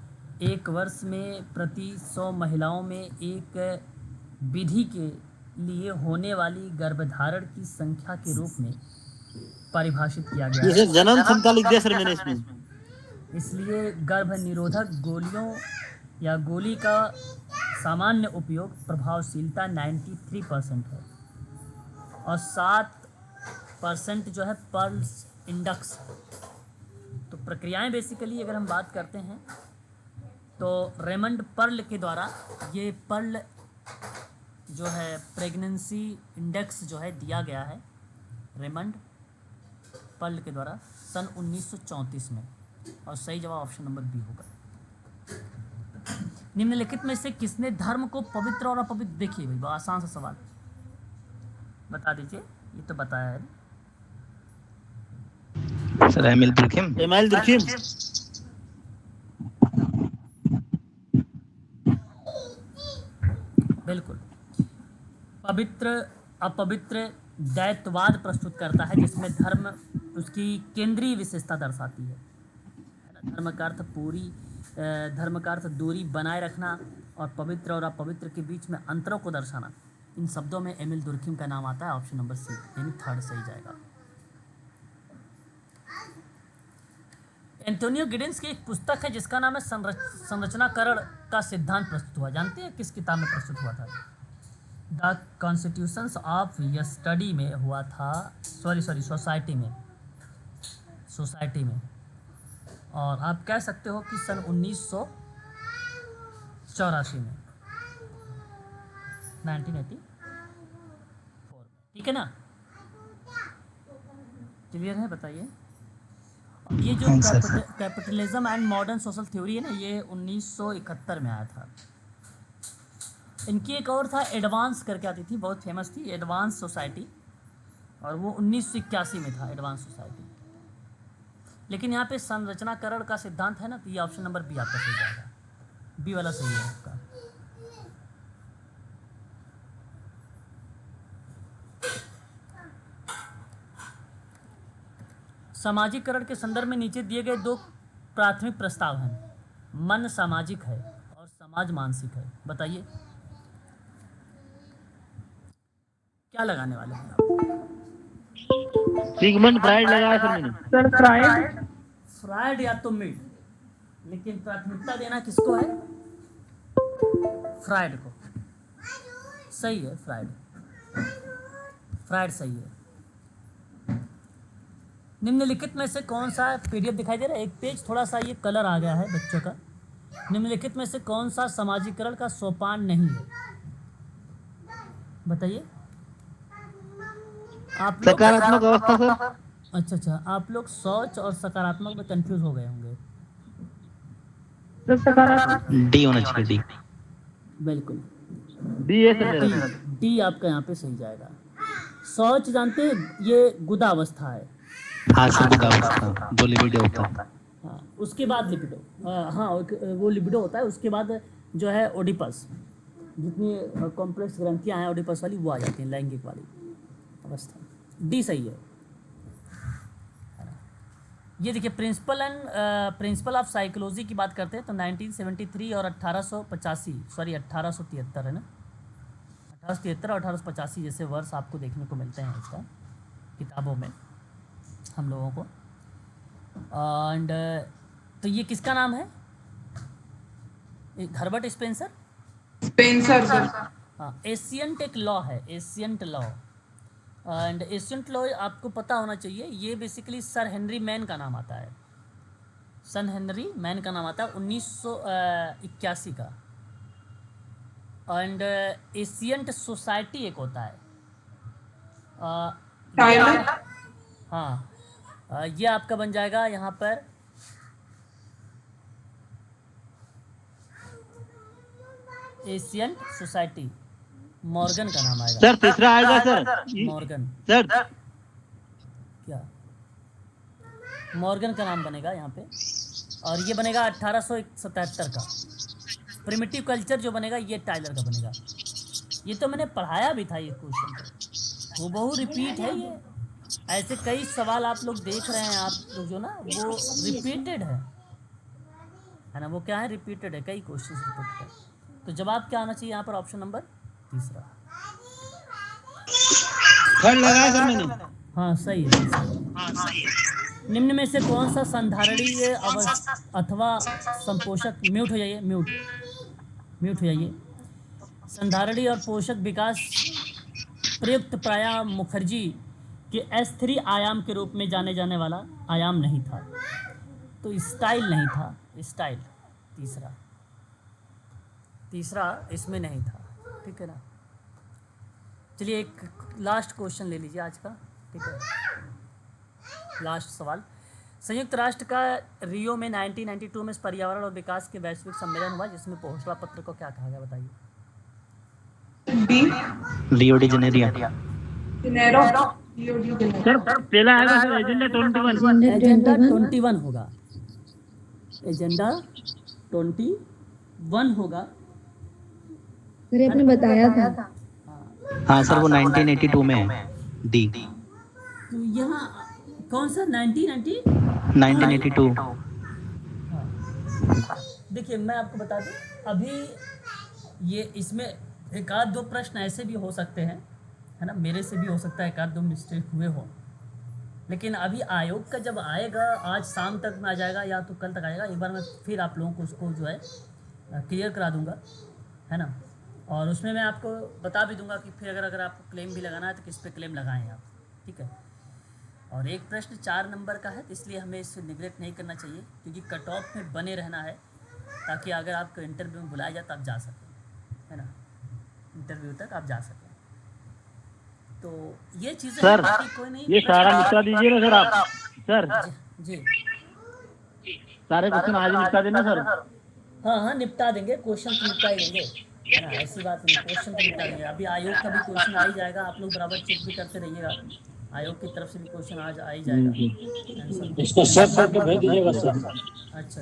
एक वर्ष में प्रति 100 महिलाओं में एक विधि के लिए होने वाली गर्भधारण की संख्या के रूप में परिभाषित किया गया जैसे है। जन्म क्षमता लिख दिया सर मैंने इसमें। इसलिए गर्भ निरोधक गोलियों या गोली का सामान्य उपयोग प्रभावशीलता 93% है और 7% जो है पर्ल्स इंडेक्स। तो प्रक्रियाएं बेसिकली अगर हम बात करते हैं तो रेमंड पर्ल के द्वारा ये पर्ल जो है प्रेगनेंसी इंडेक्स जो है दिया गया है रेमंड पर्ल के द्वारा सन 1934 में, और सही जवाब ऑप्शन नंबर बी होगा। निम्नलिखित में से किसने धर्म को पवित्र और अपवित्र, देखिए भाई बहुत आसान सा सवाल, बता दीजिए। ये तो बताया है sir Emile Durkheim. Emile Durkheim. बिल्कुल। पवित्र अपवित्र द्वैतवाद प्रस्तुत करता है जिसमें धर्म उसकी केंद्रीय विशेषता दर्शाती है ना। धर्म का अर्थ दूरी बनाए रखना और पवित्र और अपवित्र के बीच में अंतरों को दर्शाना। इन शब्दों में एमिल दुर्खिम का नाम आता है। ऑप्शन नंबर सी यानी थर्ड सही जाएगा। एंटोनियो गिडेंस की एक पुस्तक है जिसका नाम है संरचनाकरण का सिद्धांत प्रस्तुत हुआ। जानते हैं किस किताब में प्रस्तुत हुआ था? द कॉन्स्टिट्यूशंस ऑफ यस्टडी में हुआ था। सोसाइटी में। और आप कह सकते हो कि सन 1984 में 1984 ठीक है ना? क्लियर है? बताइए। ये जो capitalism and modern social theory है ना, ये 1971 में आया था। इनकी एक और था एडवांस करके आती थी, बहुत फेमस थी, एडवांस सोसाइटी, और वो 1981 में था एडवांस सोसाइटी। लेकिन यहाँ पे संरचनाकरण का सिद्धांत है ना, तो ये ऑप्शन नंबर बी आपका सही जाएगा। बी वाला सही है आपका। सामाजिकरण के संदर्भ में नीचे दिए गए दो प्राथमिक प्रस्ताव हैं। मन सामाजिक है और समाज मानसिक है। बताइए क्या लगाने वाले हैं आप? सिगमंड फ्राइड लगाया सर मैंने। सर फ्राइड या तो मिड, लेकिन प्राथमिकता देना किसको है? फ्राइड को। सही है, फ्राइड सही है। निम्नलिखित में से कौन सा, पीडीएफ दिखाई दे रहा है एक पेज, थोड़ा सा ये कलर आ गया है बच्चों का। निम्नलिखित में से कौन सा समाजीकरण का सोपान नहीं है? बताइए। आप लोग सकारात्मक अवस्था सर। अच्छा, आप लोग सोच और सकारात्मक में कंफ्यूज हो गए होंगे। सर सकारात्मक डी होना चाहिए। डी। बिल्कुल डी है सर मेरा। डी आपका यहाँ पे सही जाएगा। सोच जानते हैं, ये गुदा अवस्था है। हाँ सर गुदा अवस्था जो लिबिडो होता है। हाँ, उसके बाद लिबिडो। हाँ, वो लिबिडो होता है। उसके बाद जो है ओडिपस, जितनी कॉम्प्लेक्स ग्रंथियाँ हैं ओडिपस वाली, वो आ जाती हैं, लैंगिक वाली अवस्था। डी सही है। ये देखिए प्रिंसिपल ऑफ साइकोलॉजी की बात करते हैं तो 1973 और 1873 है ना, 1873 और 1885 जैसे वर्ष आपको देखने को मिलते हैं इसका किताबों में हम लोगों को। एंड तो ये किसका नाम है? Herbert Spencer. Spencer sir. हाँ, एशियंट एक लॉ है, ancient law. And ancient law आपको पता होना चाहिए, ये बेसिकली सर हेनरी मैन का नाम आता है, सन हेनरी मैन का नाम आता है 1981 का। एंड एशियंट सोसाइटी एक होता है हाँ, ये आपका बन जाएगा यहाँ पर एशियंट सोसाइटी, मॉर्गन का नाम आएगा सर तीसरा आएगा सर। मॉर्गन। सर क्या मॉर्गन का नाम बनेगा यहाँ पे, और ये बनेगा 1877 का। प्रिमिटिव कल्चर जो बनेगा ये टाइलर का बनेगा। ये तो मैंने पढ़ाया भी था, ये क्वेश्चन वो बहु रिपीट है। ये ऐसे कई सवाल आप लोग देख रहे हैं, आप लोग जो ना वो रिपीटेड है ना, वो क्या है, रिपीटेड है, कई क्वेश्चन रिपीटेड है। तो जवाब क्या आना चाहिए यहाँ पर? ऑप्शन नंबर तीसरा। थर्ड लगाया सर मैंने। हाँ सही है। निम्न में से कौन सा संधारणीय अथवा संपोषक, म्यूट हो जाइए, म्यूट हो जाइए, संधारणीय और पोषक विकास प्रयुक्त प्रायः मुखर्जी के S3 आयाम के रूप में जाने जाने वाला आयाम नहीं था? तो स्टाइल नहीं था, स्टाइल तीसरा इसमें नहीं था, ठीक है ना। चलिए एक लास्ट क्वेश्चन ले लीजिए आज का, ठीक है, लास्ट सवाल। संयुक्त राष्ट्र का रियो में 1992 में पर्यावरण और विकास के वैश्विक सम्मेलन हुआ, जिसमें घोषणा पत्र को क्या कहा गया, बताइए। Rio de Janeiro. सर पहला आएगा सर एजेंडा 21। एजेंडा 21 होगा, एजेंडा 21 होगा। सर आपने बताया था। हाँ सर वो 1982 में है, डी। तो यहाँ कौन सा 1982। देखिए मैं आपको बता दूं, अभी ये इसमें एक आध दो प्रश्न ऐसे भी हो सकते हैं, है ना, मेरे से भी हो सकता है एक आध दो मिस्टेक हुए हो, लेकिन अभी आयोग का जब आएगा, आज शाम तक में आ जाएगा या तो कल तक आएगा, एक बार मैं फिर आप लोगों को उसको जो है क्लियर करा दूंगा, है ना। और उसमें मैं आपको बता भी दूंगा कि फिर अगर आपको क्लेम भी लगाना है तो किस पे क्लेम लगाएं आप, ठीक है। और एक प्रश्न 4 नंबर का है, तो इसलिए हमें इसे निगलेक्ट नहीं करना चाहिए, क्योंकि कट ऑफ में बने रहना है, ताकि अगर आपको इंटरव्यू में बुलाया जाए तो आप जा सकें, है ना, इंटरव्यू तक आप जा सकें। तो ये चीज़ें सर कोई नहीं, ये सारा निपटा दीजिए ना सर आप। सर जी सारे क्वेश्चन आज निपटा देना सर। हाँ निपटा देंगे, क्वेश्चन तो निपटा ही देंगे, है ना, ऐसी बात नहीं, क्वेश्चन तो निपटा देंगे। अभी आयोग का भी क्वेश्चन आ ही जाएगा, आप लोग बराबर चेक भी करते रहिएगा, आयोग की तरफ से भी क्वेश्चन आज आ ही जाएगा। इसको सेव करके भेज दीजिएगा सर। अच्छा,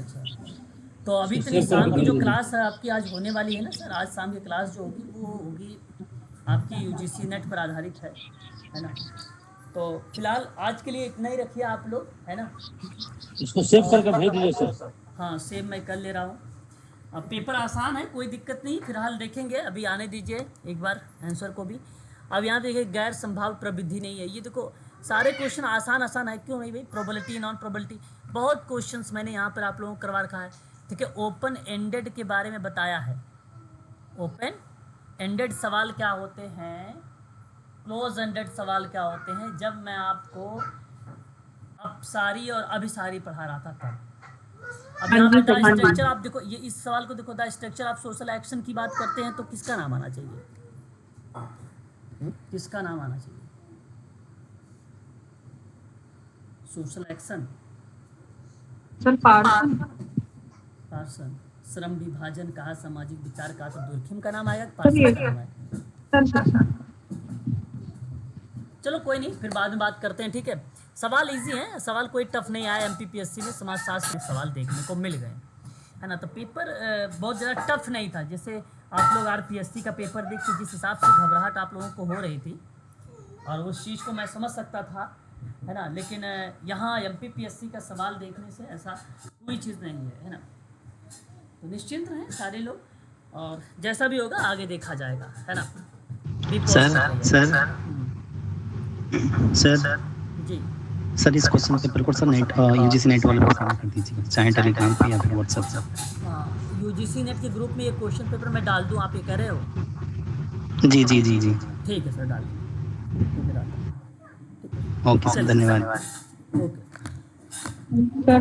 तो अभी तो शाम की जो क्लास है आपकी आज होने वाली है ना सर, आज शाम की क्लास जो होगी वो होगी आपकी UGC नेट पर आधारित है ना। तो फिलहाल आज के लिए इतना ही रखिए आप लोग, है ना। इसको सेव करके भेज दीजिए सर। हाँ सेव मैं कर ले रहा हूँ। अब पेपर आसान है, कोई दिक्कत नहीं, फिलहाल देखेंगे, अभी आने दीजिए एक बार आंसर को भी। अब यहाँ देखिए गैर संभाव्य प्रवृत्ति नहीं है, ये देखो सारे क्वेश्चन आसान है, क्यों नहीं भाई, प्रोबेबिलिटी नॉन प्रोबेबिलिटी बहुत क्वेश्चंस मैंने यहाँ पर आप लोगों को करवा रखा है, ठीक है। ओपन एंडेड के बारे में बताया है, ओपन एंडेड सवाल क्या होते हैं, क्लोज एंडेड सवाल क्या होते हैं, जब मैं आपको अपसारी और अभिसारी पढ़ा रहा था तब। अब यहाँ पे द स्ट्रक्चर आप देखो, ये इस सवाल को देखो, the structure of social action की बात करते हैं तो किसका नाम आना चाहिए, किसका नाम आना चाहिए, सोशल एक्शन, सर पार्सन। श्रम विभाजन कहा, सामाजिक विचार कहा, तो दुर्खिम का नाम आएगा, पार्सन का नाम आएगा। चलो कोई नहीं, फिर बाद में बात करते हैं, ठीक है। सवाल इजी है, सवाल कोई टफ नहीं आया, MPPSC में समाजशास्त्र में सवाल देखने को मिल गए, है ना। तो पेपर बहुत ज़्यादा टफ नहीं था, जैसे आप लोग RPSC का पेपर देख के जिस हिसाब से घबराहट आप लोगों को हो रही थी, और उस चीज़ को मैं समझ सकता था, है ना। लेकिन यहाँ MPPSC का सवाल देखने से ऐसा कोई चीज़ नहीं है ना। तो निश्चिंत रहें सारे लोग, और जैसा भी होगा आगे देखा जाएगा, है ना। सर सर सर जी सर इस क्वेश्चन पेपर को सर नेट यूजीसी नेट वाले पर सेंड कर दीजिए, चाहे टेलीग्राम पे या फिर व्हाट्सएप से। हाँ, UGC नेट के ग्रुप में ये क्वेश्चन पेपर मैं डाल दूँ, आप ये कह रहे हो? जी जी जी जी ठीक है सर, डाल दीजिए। ठीक है, डाल दीजिए। ओके सर, धन्यवाद। ओके। सर